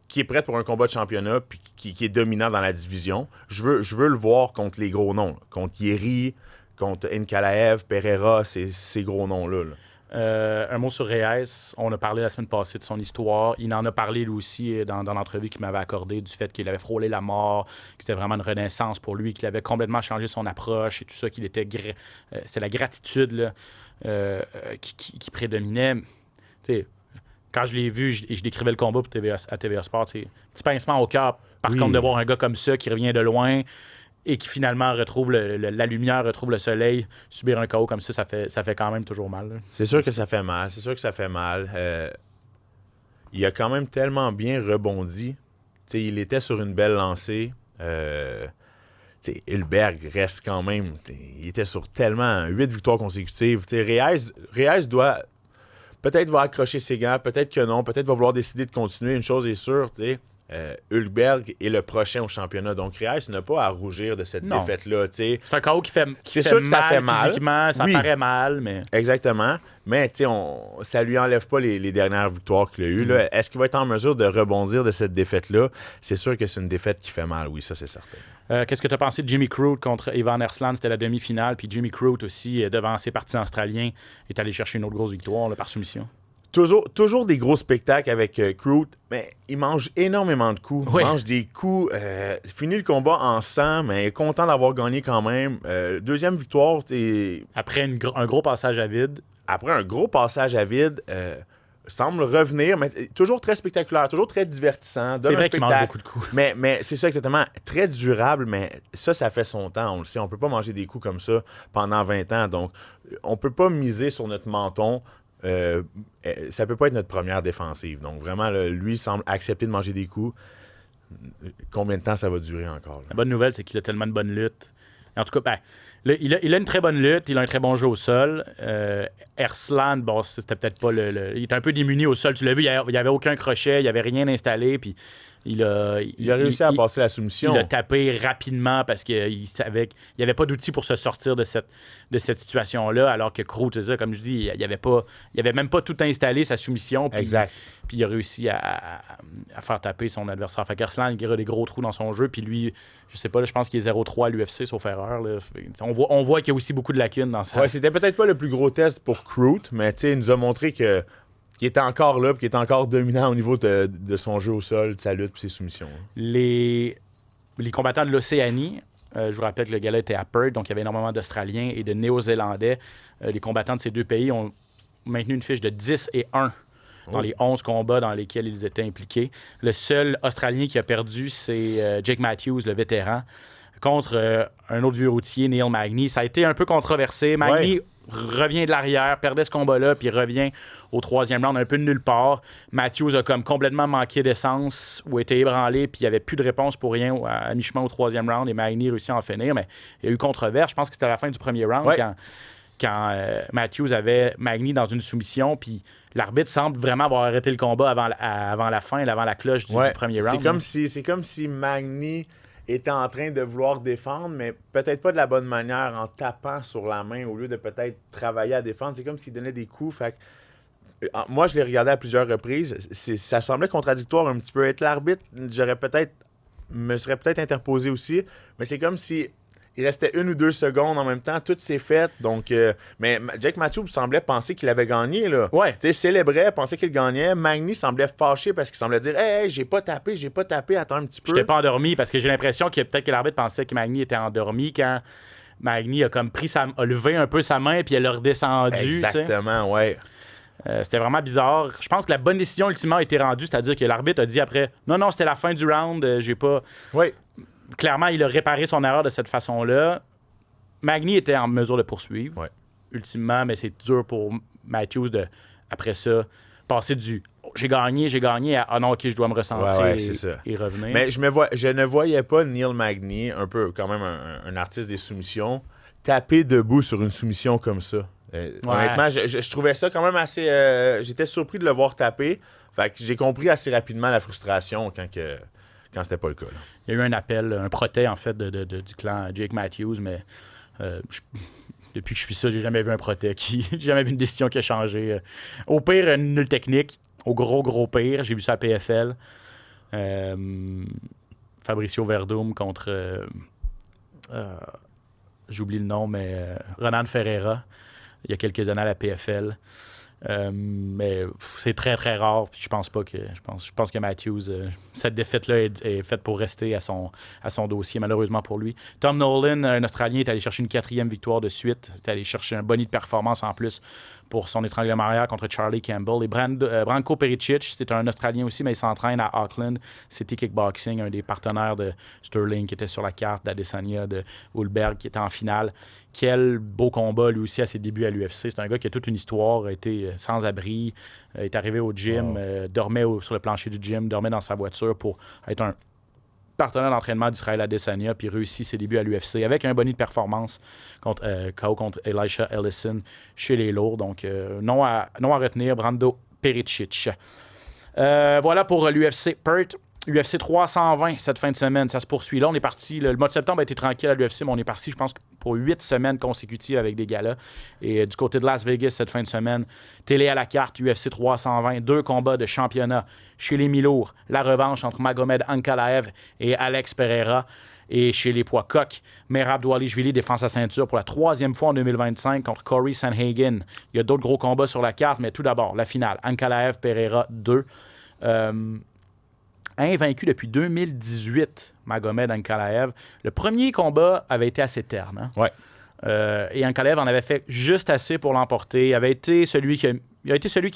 qu'il est prêt pour un combat de championnat puis qui est dominant dans la division. Je veux le voir contre les gros noms. Contre Yeri, contre Ankalaev, Pereira, ces gros noms-là. Là. Un mot sur Reyes. On a parlé la semaine passée de son histoire. Il en a parlé lui aussi dans l'entrevue qu'il m'avait accordée du fait qu'il avait frôlé la mort, que c'était vraiment une renaissance pour lui, qu'il avait complètement changé son approche et tout ça, qu'il était... c'est la gratitude là, qui prédominait. T'sais, quand je l'ai vu, je décrivais le combat à TVA Sport. Petit pincement au cœur, par contre, de voir un gars comme ça qui revient de loin et qui finalement retrouve la lumière, retrouve le soleil, subir un KO comme ça fait quand même toujours mal. Là. C'est sûr que ça fait mal. Il a quand même tellement bien rebondi. T'sais, il était sur une belle lancée. Hulberg reste quand même... Il était sur tellement 8 victoires consécutives. Reyes doit... Peut-être va accrocher ses gants, peut-être que non, peut-être va vouloir décider de continuer. Une chose est sûre, Hulberg est le prochain au championnat. Donc, Reyes n'a pas à rougir de cette défaite-là. C'est un KO qui fait, sûr que ça fait mal. Physiquement, ça paraît mal. Mais... Exactement. Mais ça lui enlève pas les dernières victoires qu'il a eues. Là. Est-ce qu'il va être en mesure de rebondir de cette défaite-là? C'est sûr que c'est une défaite qui fait mal, oui, ça c'est certain. Qu'est-ce que tu as pensé de Jimmy Crute contre Ivan Ersland? C'était la demi-finale. Puis Jimmy Crute aussi, devant ses partisans australiens, est allé chercher une autre grosse victoire là, par soumission. Toujours des gros spectacles avec Crute, mais il mange énormément de coups. Oui. Il mange des coups. Finit le combat en sang, mais content d'avoir gagné quand même. Deuxième victoire. Après un gros passage à vide. Après un gros passage à vide, semble revenir, mais toujours très spectaculaire, toujours très divertissant. C'est vrai qu'il mange beaucoup de coups. Mais c'est ça exactement. Très durable, mais ça fait son temps. On le sait. On peut pas manger des coups comme ça pendant 20 ans. Donc, on peut pas miser sur notre menton. Ça peut pas être notre première défensive. Donc, vraiment, lui semble accepter de manger des coups. Combien de temps ça va durer encore? Là? La bonne nouvelle, c'est qu'il a tellement de bonnes luttes. En tout cas, là, il a une très bonne lutte. Il a un très bon jeu au sol. Ersland, bon, c'était peut-être pas il était un peu démuni au sol. Tu l'as vu, il n'y avait aucun crochet, il n'y avait rien installé. Puis il a réussi à passer la soumission. Il a tapé rapidement parce qu'il savait qu'il n'y avait pas d'outils pour se sortir de cette situation-là, alors que Crute, c'est ça, comme je dis, il avait même pas tout installé, sa soumission. Puis, exact. Puis il a réussi à faire taper son adversaire. Fait qu'Ersland, il a des gros trous dans son jeu. Puis lui, je sais pas, je pense qu'il est 0-3 à l'UFC, sauf erreur. Là. On voit qu'il y a aussi beaucoup de lacunes dans ça. Ouais, c'était peut-être pas le plus gros test pour Crute, mais il nous a montré que qui était encore là, puis qui était encore dominant au niveau de son jeu au sol, de sa lutte et ses soumissions. Les combattants de l'Océanie, je vous rappelle que le gala était à Perth, donc il y avait énormément d'Australiens et de Néo-Zélandais. Les combattants de ces deux pays ont maintenu une fiche de 10-1 dans les 11 combats dans lesquels ils étaient impliqués. Le seul Australien qui a perdu, c'est Jake Matthews, le vétéran, contre un autre vieux routier, Neil Magny. Ça a été un peu controversé. Magny revient de l'arrière, perdait ce combat-là, puis revient au troisième round un peu de nulle part. Matthews a comme complètement manqué d'essence ou été ébranlé, puis il n'y avait plus de réponse pour rien à mi-chemin au troisième round, et Magny réussit à en finir, mais il y a eu controverse. Je pense que c'était à la fin du premier round quand Matthews avait Magny dans une soumission, puis l'arbitre semble vraiment avoir arrêté le combat avant la fin, avant la cloche du premier round. C'est comme si Magny était en train de vouloir défendre, mais peut-être pas de la bonne manière, en tapant sur la main au lieu de peut-être travailler à défendre. C'est comme s'il donnait des coups. Fait que, moi, je l'ai regardé à plusieurs reprises. Ça semblait contradictoire un petit peu. Être l'arbitre, me serais peut-être interposé aussi, mais c'est comme si il restait 1 ou 2 secondes en même temps, tout s'est fait. Donc, mais Jake Matthews semblait penser qu'il avait gagné. Là. Ouais. Tu sais, célébrait, pensait qu'il gagnait. Magny semblait fâché parce qu'il semblait dire Hey, j'ai pas tapé, attends un petit peu. J'étais pas endormi parce que j'ai l'impression que peut-être que l'arbitre pensait que Magny était endormi quand Magny a comme a levé un peu sa main puis elle a redescendu. Exactement, ouais. C'était vraiment bizarre. Je pense que la bonne décision ultimement a été rendue, c'est-à-dire que l'arbitre a dit après non, c'était la fin du round, j'ai pas. Oui. Clairement, il a réparé son erreur de cette façon-là. Magny était en mesure de poursuivre, ultimement, mais c'est dur pour Matthews de, après ça, passer du j'ai gagné à ah non, ok, je dois me recentrer et revenir. Mais je ne voyais pas Neil Magny, un peu quand même un artiste des soumissions, taper debout sur une soumission comme ça. Honnêtement, je trouvais ça quand même assez. J'étais surpris de le voir taper. Fait que j'ai compris assez rapidement la frustration quand c'était pas le cas. Là. Il y a eu un appel, un protêt, en fait, du clan Jake Matthews, mais depuis que je suis ça, j'ai jamais vu un protêt j'ai jamais vu une décision qui a changé. Au pire, une nulle technique. Au gros pire, j'ai vu ça à PFL. Fabricio Verdum contre... j'oublie le nom, mais Ronan Ferreira, il y a quelques années à la PFL. Mais c'est très très rare. Puis je pense que Matthews, cette défaite-là est faite pour rester à son dossier, malheureusement pour lui. Tom Nolan, un Australien, est allé chercher une 4e victoire de suite. Il est allé chercher un boni de performance en plus pour son étranglement arrière contre Charlie Campbell. Et Branko Pericic, c'est un Australien aussi, mais il s'entraîne à Auckland City Kickboxing, un des partenaires de Sterling qui était sur la carte, d'Adesanya, de Hulberg qui était en finale. Quel beau combat, lui aussi, à ses débuts à l'UFC. C'est un gars qui a toute une histoire, a été sans abri, est arrivé au gym, dormait sur le plancher du gym, dormait dans sa voiture pour être un partenaire d'entraînement d'Israël Adesanya, puis réussit ses débuts à l'UFC avec un boni de performance contre Elisha Ellison chez les lourds. Donc, non à retenir, Brando Pericic. Voilà pour l'UFC Perth. UFC 320 cette fin de semaine, ça se poursuit. Là, on est parti. Le mois de septembre a été tranquille à l'UFC, mais on est parti, je pense, pour 8 semaines consécutives avec des galas. Et du côté de Las Vegas, cette fin de semaine, télé à la carte, UFC 320, 2 combats de championnat chez les mi-lourds. La revanche entre Magomed Ankalaev et Alex Pereira. Et chez les poids coqs, Merab Dvalishvili défend sa ceinture pour la 3e fois en 2025 contre Corey Sandhagen. Il y a d'autres gros combats sur la carte, mais tout d'abord, la finale. Ankalaev-Pereira 2. Invaincu depuis 2018, Magomed Ankalaev. Le premier combat avait été assez terne. Hein? Ouais. Et Ankalaev en avait fait juste assez pour l'emporter. Il a été celui qui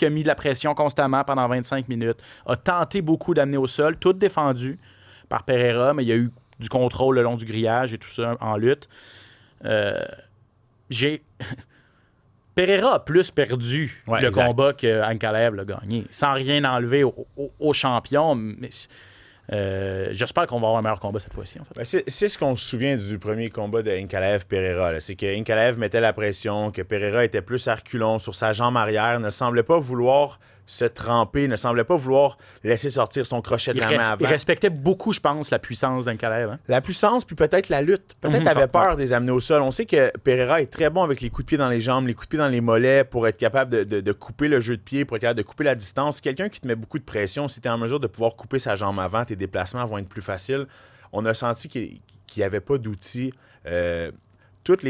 a mis de la pression constamment pendant 25 minutes. A tenté beaucoup d'amener au sol, tout défendu par Pereira, mais il y a eu du contrôle le long du grillage et tout ça en lutte. Pereira a plus perdu le combat que Ankalaev l'a gagné, sans rien enlever au champion. Mais j'espère qu'on va avoir un meilleur combat cette fois-ci. En fait. Ben c'est ce qu'on se souvient du premier combat de Ankalaev-Pereira. C'est que Ankalaev mettait la pression, que Pereira était plus à reculons sur sa jambe arrière, ne semblait pas vouloir se tremper, ne semblait pas vouloir laisser sortir son crochet de la main avant. Il respectait beaucoup, je pense, la puissance d'Ankalaev. Hein? La puissance, puis peut-être la lutte. Peut-être avait peur des amener au sol. On sait que Pereira est très bon avec les coups de pied dans les jambes, les coups de pied dans les mollets pour être capable de couper le jeu de pied, pour être capable de couper la distance. Quelqu'un qui te met beaucoup de pression, si tu es en mesure de pouvoir couper sa jambe avant, tes déplacements vont être plus faciles. On a senti qu'il n'y avait pas d'outils. Tous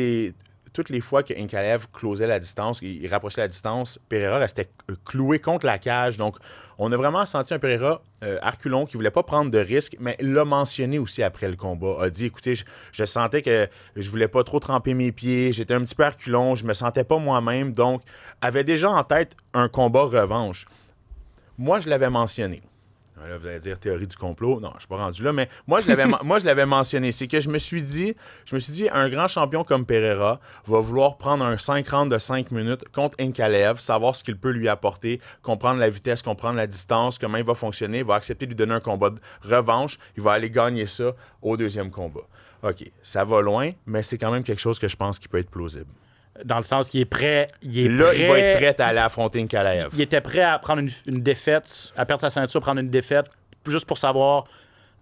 toutes les fois que Ankalaev closait la distance, il rapprochait la distance, Pereira restait cloué contre la cage. Donc, on a vraiment senti un Pereira arculon qui ne voulait pas prendre de risques, mais il l'a mentionné aussi après le combat. A dit, écoutez, je sentais que je ne voulais pas trop tremper mes pieds, j'étais un petit peu arculon, je ne me sentais pas moi-même. Donc, avait déjà en tête un combat revanche. Moi, je l'avais mentionné. Là, vous allez dire théorie du complot. Non, je ne suis pas rendu là, mais moi, je l'avais mentionné. C'est que je me suis dit, un grand champion comme Pereira va vouloir prendre un 5 rounds de 5 minutes contre Ankalaev, savoir ce qu'il peut lui apporter, comprendre la vitesse, comprendre la distance, comment il va fonctionner, il va accepter de lui donner un combat de revanche, il va aller gagner ça au deuxième combat. OK, ça va loin, mais c'est quand même quelque chose que je pense qui peut être plausible. Dans le sens qu'il est prêt. Il va être prêt à aller affronter Ankalaev. Il était prêt à prendre une défaite, à perdre sa ceinture, prendre une défaite, juste pour savoir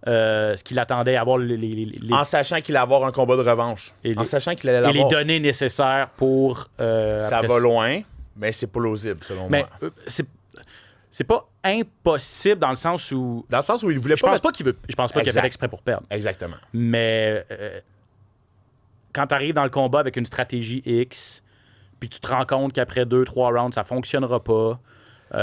ce qu'il attendait, avoir les... En sachant qu'il allait avoir un combat de revanche. En sachant qu'il allait l'avoir. Et les données nécessaires pour... ça va loin, mais c'est plausible, selon moi. Mais c'est pas impossible dans le sens où... Dans le sens où il voulait pas... Je pense pas qu'il a fait exprès pour perdre. Exactement. Mais... quand tu arrives dans le combat avec une stratégie X, puis tu te rends compte qu'après 2-3 rounds, ça fonctionnera pas,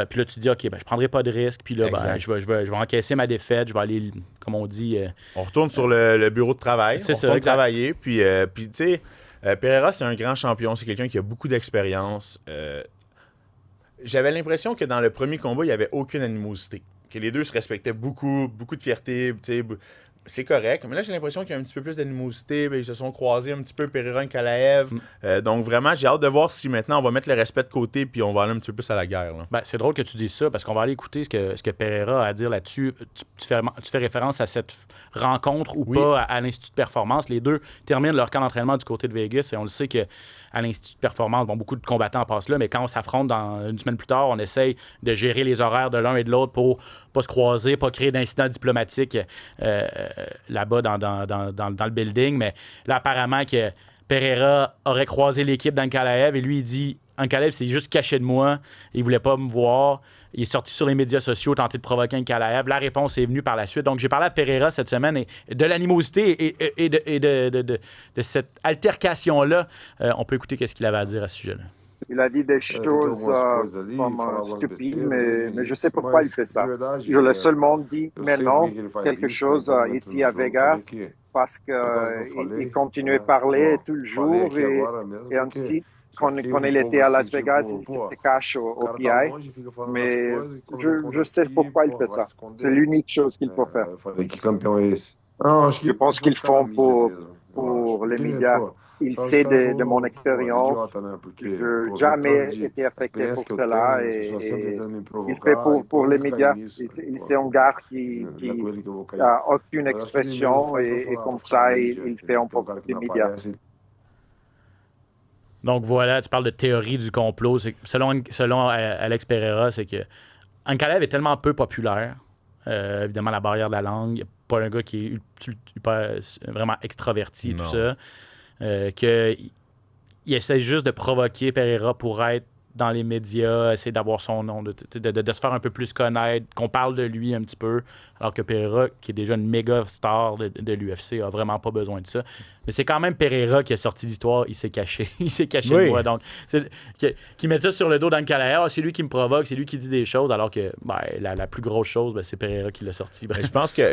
puis là, tu te dis, OK, ben, je prendrai pas de risque, puis là, ben, je vais encaisser ma défaite, je vais aller, comme on dit... On retourne sur le bureau de travail, on retourne travailler, puis tu sais, Pereira, c'est un grand champion, c'est quelqu'un qui a beaucoup d'expérience. J'avais l'impression que dans le premier combat, il n'y avait aucune animosité, que les deux se respectaient beaucoup de fierté, tu sais... C'est correct, mais là, j'ai l'impression qu'il y a un petit peu plus d'animosité. Ils se sont croisés un petit peu, Pereira et Ankalaev. Donc, vraiment, j'ai hâte de voir si maintenant on va mettre le respect de côté puis on va aller un petit peu plus à la guerre. Là. Ben, c'est drôle que tu dises ça parce qu'on va aller écouter ce que Pereira a à dire là-dessus. Tu fais référence à cette rencontre ou pas à l'Institut de performance. Les deux terminent leur camp d'entraînement du côté de Vegas et on le sait qu'à l'Institut de performance, beaucoup de combattants passent là, mais quand on s'affronte une semaine plus tard, on essaye de gérer les horaires de l'un et de l'autre pour pas se croiser, pas créer d'incidents diplomatiques là-bas dans le building. Mais là, apparemment que Pereira aurait croisé l'équipe d'Ankalaev et lui, il dit « Ankalaev s'est juste caché de moi, il voulait pas me voir. Il est sorti sur les médias sociaux, tenté de provoquer Ankalaev. La réponse est venue par la suite. » Donc, j'ai parlé à Pereira cette semaine et de l'animosité et de cette altercation-là. On peut écouter ce qu'il avait à dire à ce sujet-là. Il a dit des choses vraiment stupides, mais je sais pourquoi il fait ça. Je l'ai seulement dit maintenant quelque chose ici à Vegas parce qu'il continuait à parler tout le jour et ainsi, quand il était à Las Vegas, il s'était caché au PI. Mais je sais pourquoi il fait ça. C'est l'unique chose qu'il peut faire. Je pense qu'ils font pour les médias. Il sait de mon expérience. Je n'ai jamais été affecté pour cela et il fait pour les médias. C'est un gars qui n'a aucune expression et comme ça, il fait un peu des médias. Donc voilà, tu parles de théorie du complot. Selon Alex Pereira, c'est que Ankalaev est tellement peu populaire. Évidemment, la barrière de la langue. Pas un gars qui est vraiment extraverti et tout ça. Qu'il essaie juste de provoquer Pereira pour être dans les médias, essayer d'avoir son nom, de se faire un peu plus connaître, qu'on parle de lui un petit peu, alors que Pereira, qui est déjà une méga star de l'UFC, a vraiment pas besoin de ça. Mais c'est quand même Pereira qui a sorti l'histoire, il s'est caché. Il s'est caché de moi. Donc, qui met ça sur le dos d'Ankalaev, c'est lui qui me provoque, c'est lui qui dit des choses, alors que la plus grosse chose, c'est Pereira qui l'a sorti. Je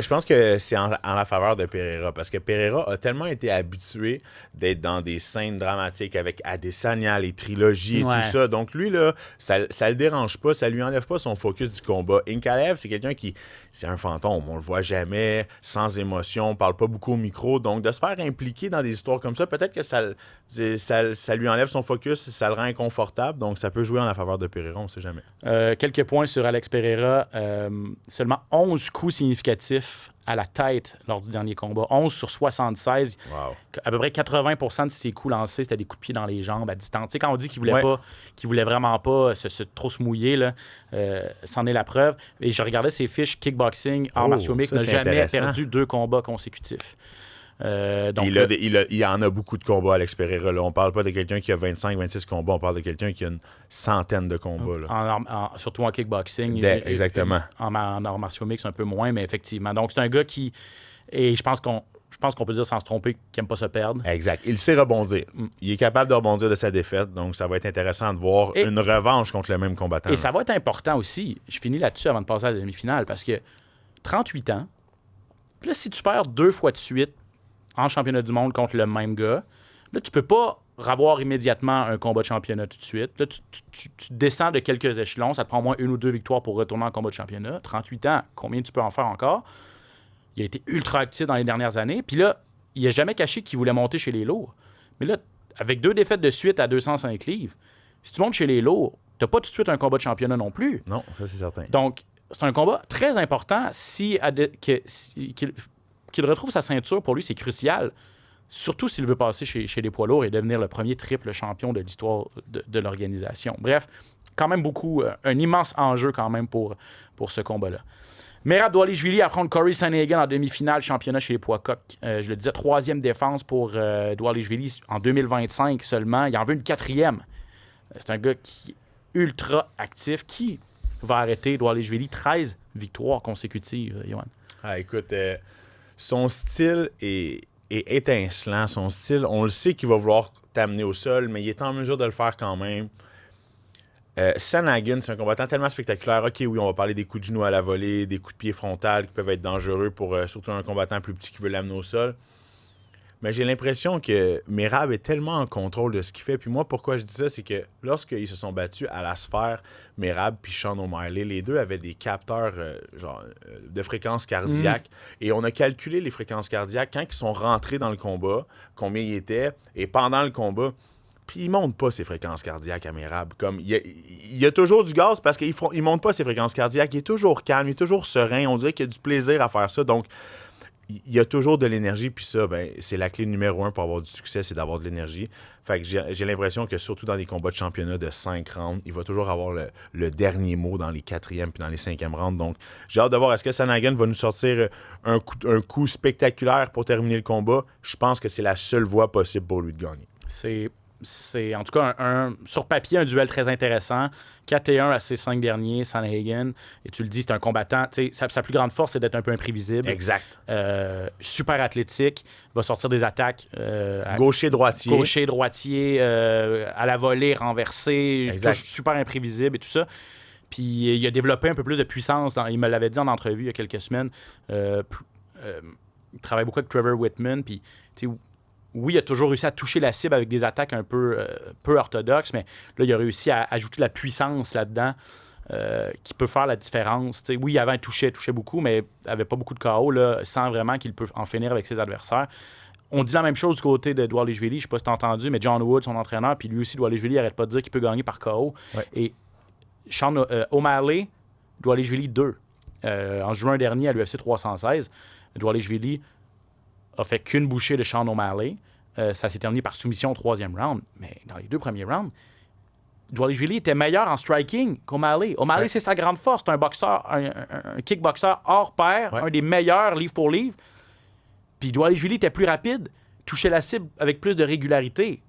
pense que c'est en la faveur de Pereira, parce que Pereira a tellement été habitué d'être dans des scènes dramatiques avec Adesanya, les trilogies et tout ça. Donc, lui, là, ça le dérange pas, ça lui enlève pas son focus du combat. Ankalaev, c'est quelqu'un qui... C'est un fantôme, on le voit jamais, sans émotion, parle pas beaucoup au micro. Donc, de se faire impliquer dans des histoires comme ça, peut-être que ça lui enlève son focus, ça le rend inconfortable. Donc, ça peut jouer en la faveur de Pereira, on sait jamais. Quelques points sur Alex Pereira. Seulement 11 coups significatifs à la tête lors du dernier combat. 11 sur 76. Wow. À peu près 80% de ses coups lancés, c'était des coups de pied dans les jambes à distance. Tu sais, quand on dit qu'il voulait vraiment pas trop se mouiller, là, c'en est la preuve. Et je regardais ses fiches kickboxing, arts martiaux mixtes, n'a jamais perdu 2 combats consécutifs. Donc, il y en a beaucoup de combats, Alex Pereira. Là. On parle pas de quelqu'un qui a 25-26 combats, on parle de quelqu'un qui a une centaine de combats. Là. Surtout en kickboxing. Exactement. En arts martiaux mixtes, un peu moins, mais effectivement. Donc, c'est un gars qui... Et je pense je pense qu'on peut dire sans se tromper qu'il n'aime pas se perdre. Exact. Il sait rebondir. Il est capable de rebondir de sa défaite, donc ça va être intéressant de voir une revanche contre le même combattant. Et ça va être important aussi, je finis là-dessus avant de passer à la demi-finale, parce que 38 ans, puis là, si tu perds 2 fois de suite en championnat du monde contre le même gars, là, tu peux pas avoir immédiatement un combat de championnat tout de suite. Là, tu descends de quelques échelons, ça te prend au moins 1 ou 2 victoires pour retourner en combat de championnat. 38 ans, combien tu peux en faire encore? Il a été ultra actif dans les dernières années. Puis là, il n'a jamais caché qu'il voulait monter chez les lourds. Mais là, avec 2 défaites de suite à 205 livres, si tu montes chez les lourds, tu n'as pas tout de suite un combat de championnat non plus. Non, ça c'est certain. Donc, c'est un combat très important. Qu'il retrouve sa ceinture, pour lui, c'est crucial. Surtout s'il veut passer chez les poids lourds et devenir le premier triple champion de l'histoire de l'organisation. Bref, quand même un immense enjeu quand même pour ce combat-là. Merab Dvalishvili affronte Corey Sandhagen en demi-finale championnat chez les poids coqs. Je le disais, 3e défense pour Dvalishvili en 2025 seulement. Il en veut une 4e. C'est un gars qui est ultra actif. Qui va arrêter Dvalishvili? 13 victoires consécutives, Yoann. Ah, écoute, son style est étincelant. Son style, on le sait qu'il va vouloir t'amener au sol, mais il est en mesure de le faire quand même. Sandhagen, c'est un combattant tellement spectaculaire. OK, oui, on va parler des coups de genoux à la volée, des coups de pied frontal qui peuvent être dangereux pour surtout un combattant plus petit qui veut l'amener au sol. Mais j'ai l'impression que Merab est tellement en contrôle de ce qu'il fait. Puis moi, pourquoi je dis ça, c'est que lorsqu'ils se sont battus à la sphère, Merab puis Sean O'Malley, les deux avaient des capteurs de fréquence cardiaque. Et on a calculé les fréquences cardiaques quand ils sont rentrés dans le combat, combien ils étaient, et pendant le combat. Puis il ne monte pas ses fréquences cardiaques à Merab. Comme, il y a toujours du gaz parce qu'il ne monte pas ses fréquences cardiaques. Il est toujours calme, il est toujours serein. On dirait qu'il y a du plaisir à faire ça. Donc, il y a toujours de l'énergie. Puis ça, c'est la clé numéro 1 pour avoir du succès, c'est d'avoir de l'énergie. Fait que j'ai l'impression que surtout dans des combats de championnat de 5 rounds, il va toujours avoir le dernier mot dans les 4e puis dans les 5e rounds. Donc, j'ai hâte de voir est-ce que Sandhagen va nous sortir un coup spectaculaire pour terminer le combat. Je pense que c'est la seule voie possible pour lui de gagner. C'est en tout cas sur papier un duel très intéressant. 4-1 à ses 5 derniers, Sandhagen. Et tu le dis, c'est un combattant. Sa plus grande force, c'est d'être un peu imprévisible. Exact. Super athlétique. Va sortir des attaques. Gaucher-droitier. Gaucher-droitier, à la volée, renversé. Super imprévisible et tout ça. Puis il a développé un peu plus de puissance. Il me l'avait dit en entrevue il y a quelques semaines. Il travaille beaucoup avec Trevor Whitman. Puis, oui, il a toujours réussi à toucher la cible avec des attaques un peu orthodoxes, mais là, il a réussi à ajouter de la puissance là-dedans qui peut faire la différence. Oui, avant, il touchait beaucoup, mais il n'avait pas beaucoup de KO, là, sans vraiment qu'il peut en finir avec ses adversaires. On dit la même chose du côté de Dvalishvili, je ne sais pas si tu as entendu, mais John Wood, son entraîneur, puis lui aussi, Dvalishvili, n'arrête pas de dire qu'il peut gagner par KO. Ouais. Et Sean O'Malley, Dvalishvili 2. En juin dernier, à l'UFC 316, Dvalishvili a fait qu'une bouchée de Sean O'Malley. Ça s'est terminé par soumission au 3e round. Mais dans les 2 premiers rounds, Dvalishvili était meilleur en striking qu'O'Malley. O'Malley, c'est sa grande force. C'est un boxeur, un kickboxer hors pair, un des meilleurs livre pour livre. Puis Dvalishvili était plus rapide, touchait la cible avec plus de régularité.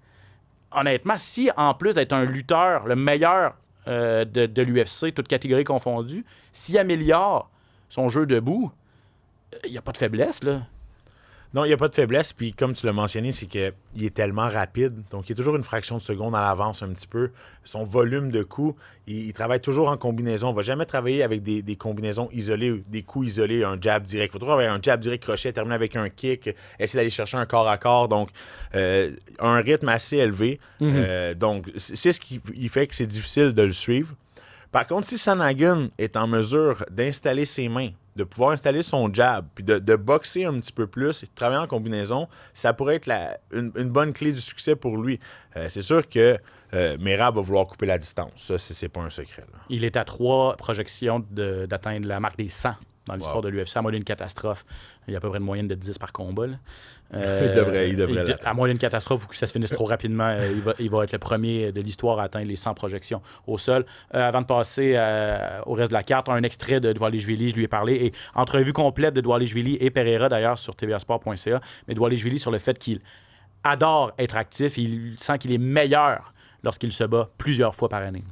Honnêtement, si en plus d'être un lutteur, le meilleur de l'UFC, toutes catégories confondues, s'il améliore son jeu debout, il n'y a pas de faiblesse, là. Non, il n'y a pas de faiblesse. Puis comme tu l'as mentionné, c'est qu'il est tellement rapide. Donc, il est toujours une fraction de seconde à l'avance un petit peu. Son volume de coups, il travaille toujours en combinaison. On ne va jamais travailler avec des combinaisons isolées, des coups isolés, un jab direct. Il faut toujours avoir un jab direct crochet, terminer avec un kick, essayer d'aller chercher un corps à corps. Donc, un rythme assez élevé. Donc, c'est ce qui fait que c'est difficile de le suivre. Par contre, si Sandhagen est en mesure d'installer ses mains, de pouvoir installer son jab, puis de boxer un petit peu plus et de travailler en combinaison, ça pourrait être une bonne clé du succès pour lui. C'est sûr que Merab va vouloir couper la distance. Ça, c'est pas un secret. Là. Il est à 3 projections d'atteindre la marque des 100 dans l'histoire de l'UFC, à moins d'une catastrophe. Il y a à peu près une moyenne de 10 par combat. Là. Il devrait à moins d'une catastrophe ou que ça se finisse trop rapidement, il va être le premier de l'histoire à atteindre les 100 projections au sol. Avant de passer au reste de la carte, un extrait de Dvalishvili, je lui ai parlé, et entrevue complète de Dvalishvili et Pereira d'ailleurs sur tvasport.ca, mais Dvalishvili sur le fait qu'il adore être actif, il sent qu'il est meilleur lorsqu'il se bat plusieurs fois par année.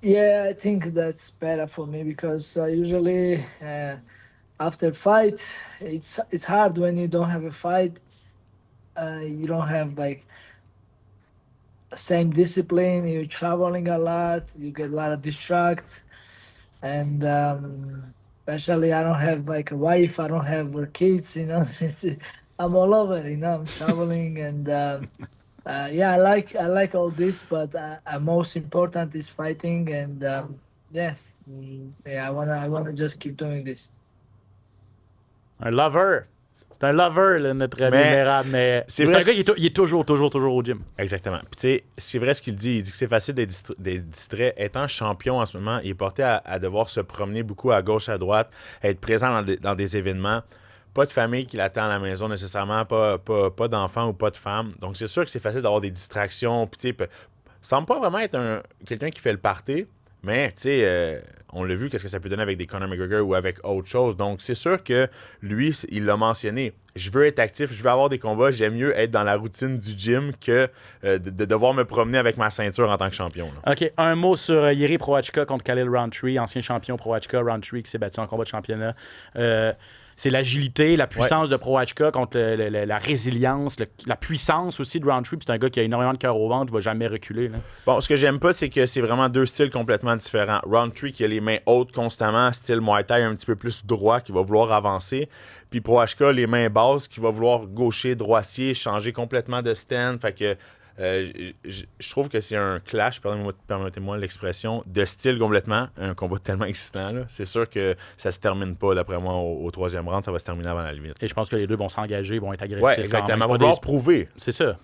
Yeah, I think that's better for me because usually after fight, it's hard when you don't have a fight. You don't have like same discipline. You're traveling a lot. You get a lot of distract, and especially I don't have like a wife. I don't have kids. I'm all over. I'm traveling, and yeah, I like all this, but most important is fighting, and yeah, I wanna just keep doing this. Un lover. C'est un lover, là, notre ami Merab, mais c'est un gars qui est toujours au gym. Exactement. Puis tu sais, c'est vrai ce qu'il dit. Il dit que c'est facile d'être distrait. Étant champion en ce moment, il est porté à devoir se promener beaucoup à gauche, à droite, être présent dans des événements. Pas de famille qui l'attend à la maison nécessairement, pas d'enfants ou pas de femmes. Donc c'est sûr que c'est facile d'avoir des distractions. Puis tu sais, semble pas vraiment être quelqu'un qui fait le party, mais tu sais, on l'a vu, qu'est-ce que ça peut donner avec des Conor McGregor ou avec autre chose. Donc, c'est sûr que lui, il l'a mentionné. Je veux être actif, je veux avoir des combats. J'aime mieux être dans la routine du gym que de devoir me promener avec ma ceinture en tant que champion. Là. OK. Un mot sur Jiří Procházka contre Khalil Rountree, ancien champion Procházka. Rountree qui s'est battu en combat de championnat. C'est l'agilité, la puissance de Procházka contre la résilience, la puissance aussi de Rountree. C'est un gars qui a énormément de cœur au ventre, il va jamais reculer. Là. Bon, ce que j'aime pas, c'est que c'est vraiment deux styles complètement différents. Rountree qui a les mains hautes constamment, style Muay Thai un petit peu plus droit, qui va vouloir avancer. Puis Procházka, les mains basses, qui va vouloir gaucher, droitier, changer complètement de stand. Fait que je trouve que c'est un clash, permettez-moi l'expression, de style complètement. Un combat tellement excitant. Là. C'est sûr que ça se termine pas, d'après moi, au troisième round. Ça va se terminer avant la limite. Et je pense que les deux vont s'engager, vont être agressifs. Oui, exactement. Ils vont vouloir prouver. C'est ça.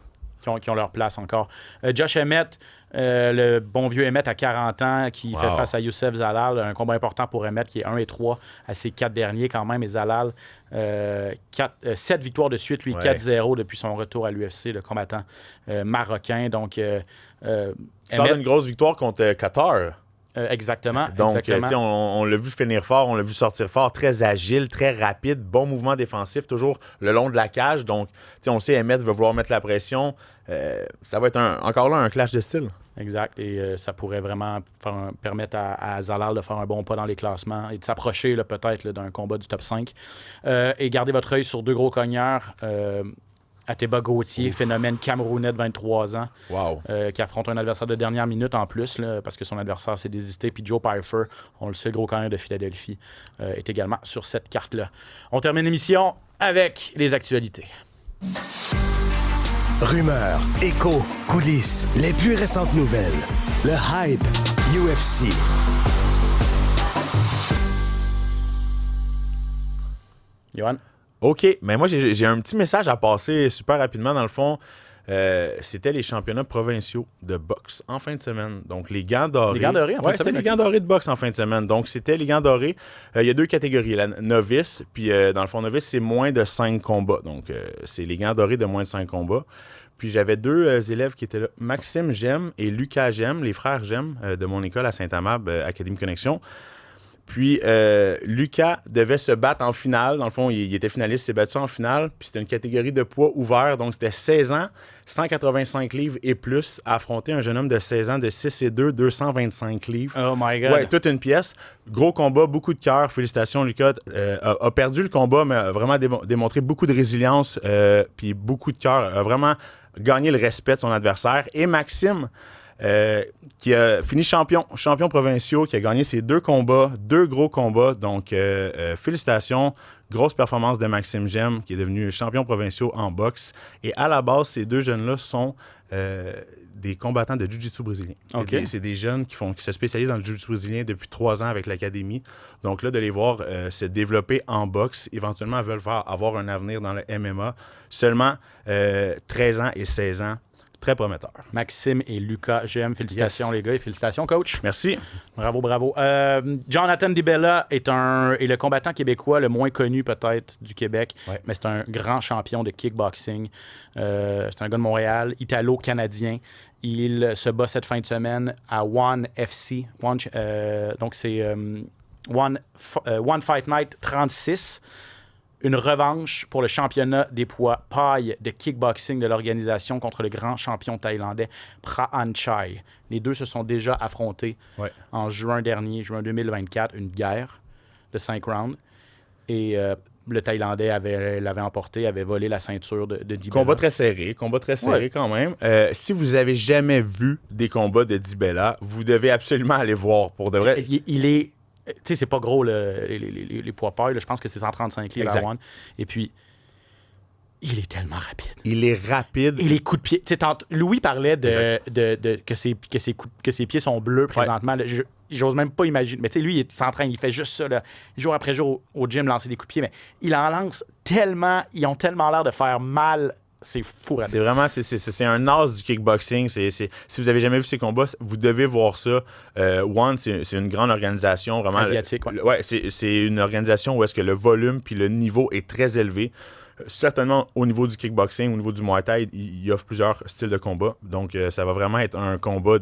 Qui ont leur place encore. Josh Emmett, le bon vieux Emmett à 40 ans qui fait face à Youssef Zalal. Un combat important pour Emmett qui est 1-3 à ses 4 derniers quand même. Et Zalal, 7 victoires de suite, lui 4-0 depuis son retour à l'UFC, le combattant marocain. Donc, il sort d'une grosse victoire contre Qatar. Exactement. Donc, exactement. On l'a vu finir fort, on l'a vu sortir fort, très agile, très rapide, bon mouvement défensif, toujours le long de la cage. Donc, on sait, Emmett va vouloir mettre la pression. Ça va être encore là un clash de style. Exact. Et ça pourrait vraiment permettre à Zalal de faire un bon pas dans les classements et de s'approcher peut-être d'un combat du top 5. Et gardez votre œil sur deux gros cogneurs. Ateba Gauthier, phénomène camerounais de 23 ans, qui affronte un adversaire de dernière minute en plus, là, parce que son adversaire s'est désisté. Puis Joe Pyfer, on le sait, le gros cogneur de Philadelphie, est également sur cette carte-là. On termine l'émission avec les actualités. Rumeurs, échos, coulisses, les plus récentes nouvelles. Le hype UFC. Johan? OK, mais moi, j'ai un petit message à passer super rapidement. Dans le fond, c'était les championnats provinciaux de boxe en fin de semaine. Donc, les gants dorés. Les gants dorés en fin de semaine? C'était les gants dorés de boxe en fin de semaine. Donc, c'était les gants dorés. Il y a deux catégories. La novice, puis dans le fond, novice, c'est moins de 5 combats. Donc, c'est les gants dorés de moins de 5 combats. Puis, j'avais deux élèves qui étaient là, Maxime Gemme et Lucas Gemme, les frères Gemme de mon école à Saint-Amable, Académie Connexion. Puis, Lucas devait se battre en finale. Dans le fond, il était finaliste, il s'est battu en finale. Puis, c'était une catégorie de poids ouvert. Donc, c'était 16 ans, 185 livres et plus, à affronter un jeune homme de 16 ans de 6'2", 225 livres. Oh my God! Ouais, toute une pièce. Gros combat, beaucoup de cœur. Félicitations, Lucas. A perdu le combat, mais a vraiment démontré beaucoup de résilience puis beaucoup de cœur. A vraiment gagné le respect de son adversaire. Et Maxime... qui a fini champion provincial, qui a gagné ses deux gros combats. Donc, félicitations. Grosse performance de Maxime Gemme, qui est devenu champion provincial en boxe. Et à la base, ces deux jeunes-là sont des combattants de jiu-jitsu brésilien. Okay. C'est des jeunes qui se spécialisent dans le jiu-jitsu brésilien depuis 3 ans avec l'Académie. Donc là, de les voir se développer en boxe, éventuellement, veulent avoir un avenir dans le MMA. Seulement 13 ans et 16 ans. Très prometteur. Maxime et Lucas Gemme, félicitations les gars et félicitations coach. Merci. Bravo. Jonathan DiBella est le combattant québécois le moins connu peut-être du Québec, mais c'est un grand champion de kickboxing. C'est un gars de Montréal, italo-canadien. Il se bat cette fin de semaine à One FC. Donc c'est One Fight Night 36. Une revanche pour le championnat des poids paille de kickboxing de l'organisation contre le grand champion thaïlandais Prahan Chai. Les deux se sont déjà affrontés en juin dernier, juin 2024, une guerre de 5 rounds. et le Thaïlandais l'avait emporté, avait volé la ceinture de Dibella. Combat très serré quand même. Si vous avez jamais vu des combats de Dibella, vous devez absolument aller voir pour de vrai. Il est... Tu sais, c'est pas gros les poids pailles. Je pense que c'est 135 livres à one. Et puis, il est tellement rapide. Il est rapide. Et les coups de pied. Louis parlait que ses pieds sont bleus présentement. Ouais. J'ose même pas imaginer. Mais tu sais, lui, il s'entraîne, il fait juste ça, là, jour après jour au gym, lancer des coups de pied. Mais il en lance tellement, ils ont tellement l'air de faire mal. C'est fou. C'est vraiment, c'est un as du kickboxing. Si vous avez jamais vu ces combats, vous devez voir ça. One, c'est une grande organisation. Vraiment, asiatique, ouais, c'est une organisation où est-ce que le volume puis le niveau est très élevé. Certainement, au niveau du kickboxing, au niveau du Muay Thai, il offre plusieurs styles de combat. Donc, ça va vraiment être un combat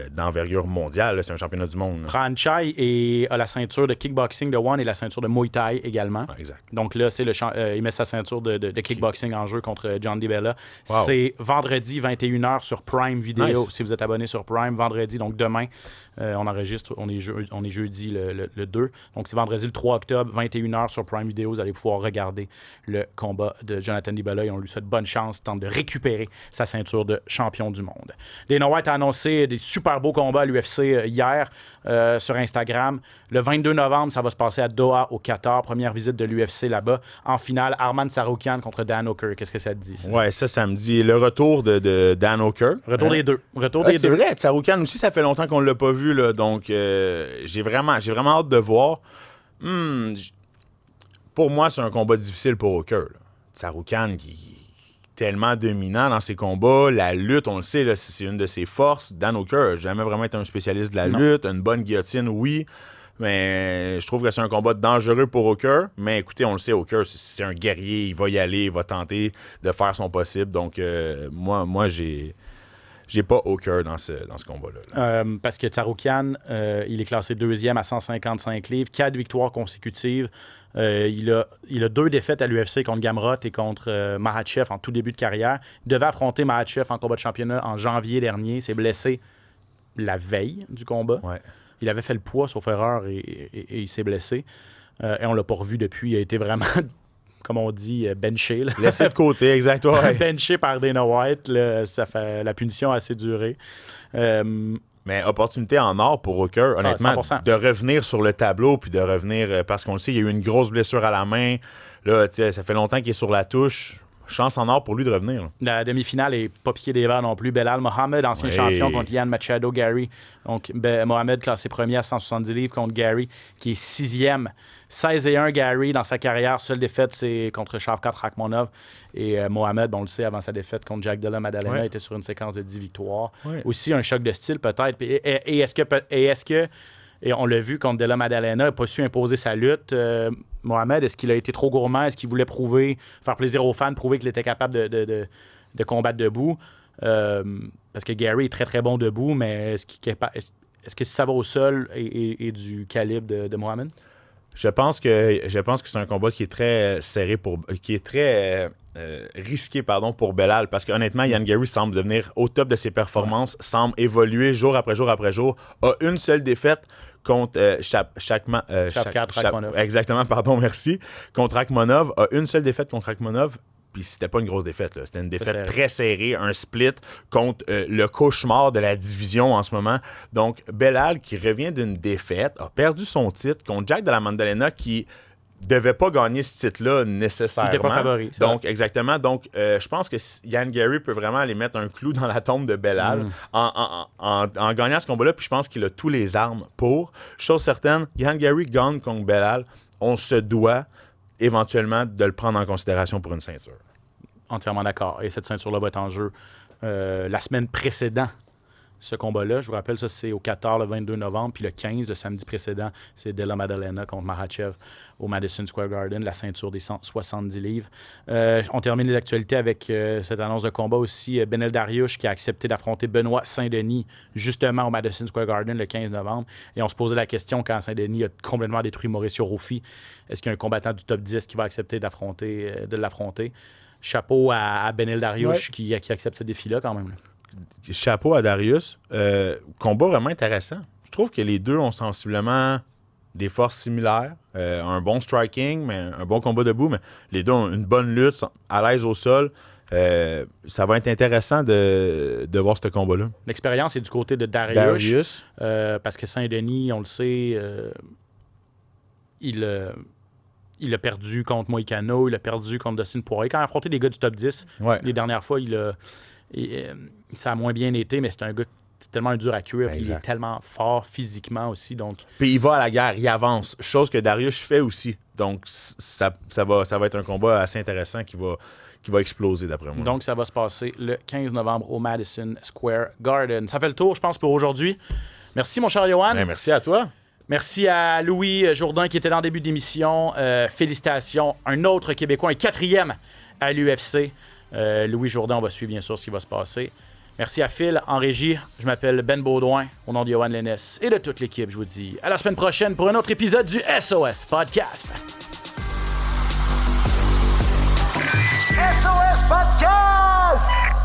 d'envergure mondiale. Là. C'est un championnat du monde. Pran Chai a la ceinture de kickboxing de One et la ceinture de Muay Thai également. Ah, exact. Donc là, c'est il met sa ceinture de kickboxing en jeu contre John Dibella. Wow. C'est vendredi 21h sur Prime Video. Nice. Si vous êtes abonné sur Prime, vendredi, donc demain, on enregistre, on est jeudi le 2. Donc c'est vendredi le 3 octobre, 21h sur Prime Video. Vous allez pouvoir regarder le combat de Jonathan Dibella et on lui souhaite bonne chance, tente de récupérer sa ceinture de champion du monde. Dana White a annoncé des super beau combat à l'UFC hier sur Instagram. Le 22 novembre, ça va se passer à Doha, au Qatar. Première visite de l'UFC là-bas. En finale, Arman Tsarukyan contre Dan Hooker. Qu'est-ce que ça te dit? Ouais, ça me dit le retour de Dan Hooker. Retour des deux. C'est vrai, Tsarukyan aussi, ça fait longtemps qu'on ne l'a pas vu. Là, donc, j'ai vraiment hâte de voir. Pour moi, c'est un combat difficile pour Hooker. Tsarukyan qui tellement dominant dans ses combats. La lutte, on le sait, là, c'est une de ses forces. Dan Hooker n'a jamais vraiment été un spécialiste de la lutte. Une bonne guillotine, oui. Mais je trouve que c'est un combat dangereux pour Hooker. Mais écoutez, on le sait, Hooker, c'est un guerrier. Il va y aller, il va tenter de faire son possible. Donc, moi j'ai pas Hooker dans ce combat-là. Parce que Tsarukyan, il est classé 2e à 155 livres, 4 victoires consécutives. Il a 2 défaites à l'UFC contre Gamrot et contre Makhachev en tout début de carrière. Il devait affronter Makhachev en combat de championnat en janvier dernier. Il s'est blessé la veille du combat. Ouais. Il avait fait le poids, sauf erreur, et il s'est blessé. Et on l'a pas revu depuis. Il a été vraiment... comme on dit, benché. Là. Laissé de côté, exactement. Ouais. Benché par Dana White. Là, ça fait, la punition a assez duré. Mais opportunité en or pour Hooker, honnêtement, 100%. De revenir sur le tableau puis de revenir, parce qu'on le sait, il y a eu une grosse blessure à la main. Là, ça fait longtemps qu'il est sur la touche. Chance en or pour lui de revenir. Là. La demi-finale est pas piqué des verres non plus. Belal Mohamed, ancien champion contre Ian Machado Gary. Donc, Mohamed classé premier à 170 livres contre Gary, qui est 6e. 16-1 Gary dans sa carrière. Seule défaite, c'est contre Shavkat Rakhmonov. Et Mohamed, on le sait, avant sa défaite contre Jack Della Maddalena, était sur une séquence de 10 victoires. Ouais. Aussi un choc de style peut-être. Et est-ce que et on l'a vu contre Della Maddalena, n'a pas su imposer sa lutte. Mohamed, est-ce qu'il a été trop gourmand? Est-ce qu'il voulait faire plaisir aux fans, prouver qu'il était capable de combattre debout? Parce que Gary est très, très bon debout, mais est-ce que ça va au sol et du calibre de Mohamed? Je pense que c'est un combat qui est très serré qui est très risqué pour Belal, parce qu'honnêtement, Ian Gary semble devenir au top de ses performances, semble évoluer jour après jour après jour, a une seule défaite contre Shavkat Rakhmonov. Exactement, pardon, merci. Contre Rakhmonov, a une seule défaite contre Rakhmonov. Puis c'était pas une grosse défaite, là. C'était une défaite très serrée, un split contre le cauchemar de la division en ce moment. Donc, Belal, qui revient d'une défaite, a perdu son titre contre Jack Della Maddalena, qui devait pas gagner ce titre-là nécessairement. Il n'était pas favori. Donc, exactement. Donc, je pense que Ian Gary peut vraiment aller mettre un clou dans la tombe de Belal en gagnant ce combat-là. Puis je pense qu'il a tous les armes pour. Chose certaine, Ian Gary gagne contre Belal. On se doit éventuellement de le prendre en considération pour une ceinture. Entièrement d'accord. Et cette ceinture-là va être en jeu la semaine précédente. Ce combat-là, je vous rappelle, ça c'est au Qatar le 22 novembre, puis le 15, le samedi précédent, c'est Della Maddalena contre Makhachev au Madison Square Garden, la ceinture des 170 livres. On termine les actualités avec cette annonce de combat aussi. Benel Dariush qui a accepté d'affronter Benoît Saint-Denis justement au Madison Square Garden le 15 novembre. Et on se posait la question quand Saint-Denis a complètement détruit Mauricio Ruffi. Est-ce qu'il y a un combattant du top 10 qui va accepter de l'affronter? Chapeau à Benel Dariush qui accepte ce défi-là quand même. Chapeau à Darius. Combat vraiment intéressant. Je trouve que les deux ont sensiblement des forces similaires, un bon striking, mais un bon combat debout, mais les deux ont une bonne lutte, sont à l'aise au sol. Ça va être intéressant de voir ce combat-là. L'expérience est du côté de Dariush. Parce que Saint-Denis, on le sait, il a perdu contre Moïcano, il a perdu contre Dustin Poirier. Quand il a affronté des gars du top 10, les dernières fois, ça a moins bien été, mais c'est un gars c'est tellement dur à cuire. Il est tellement fort physiquement aussi. Donc... Puis il va à la guerre, il avance. Chose que Dariush fait aussi. Donc ça va être un combat assez intéressant qui va exploser d'après moi. Donc ça va se passer le 15 novembre au Madison Square Garden. Ça fait le tour, je pense, pour aujourd'hui. Merci, mon cher Yohan. Merci à toi. Merci à Louis Jourdain qui était dans le début d'émission. Félicitations. Un autre Québécois, un 4e à l'UFC. Louis Jourdain, on va suivre bien sûr ce qui va se passer. Merci à Phil en régie. Je m'appelle Ben Baudouin, au nom de Yohan Lennes et de toute l'équipe. Je vous dis à la semaine prochaine pour un autre épisode du SOS Podcast. SOS Podcast!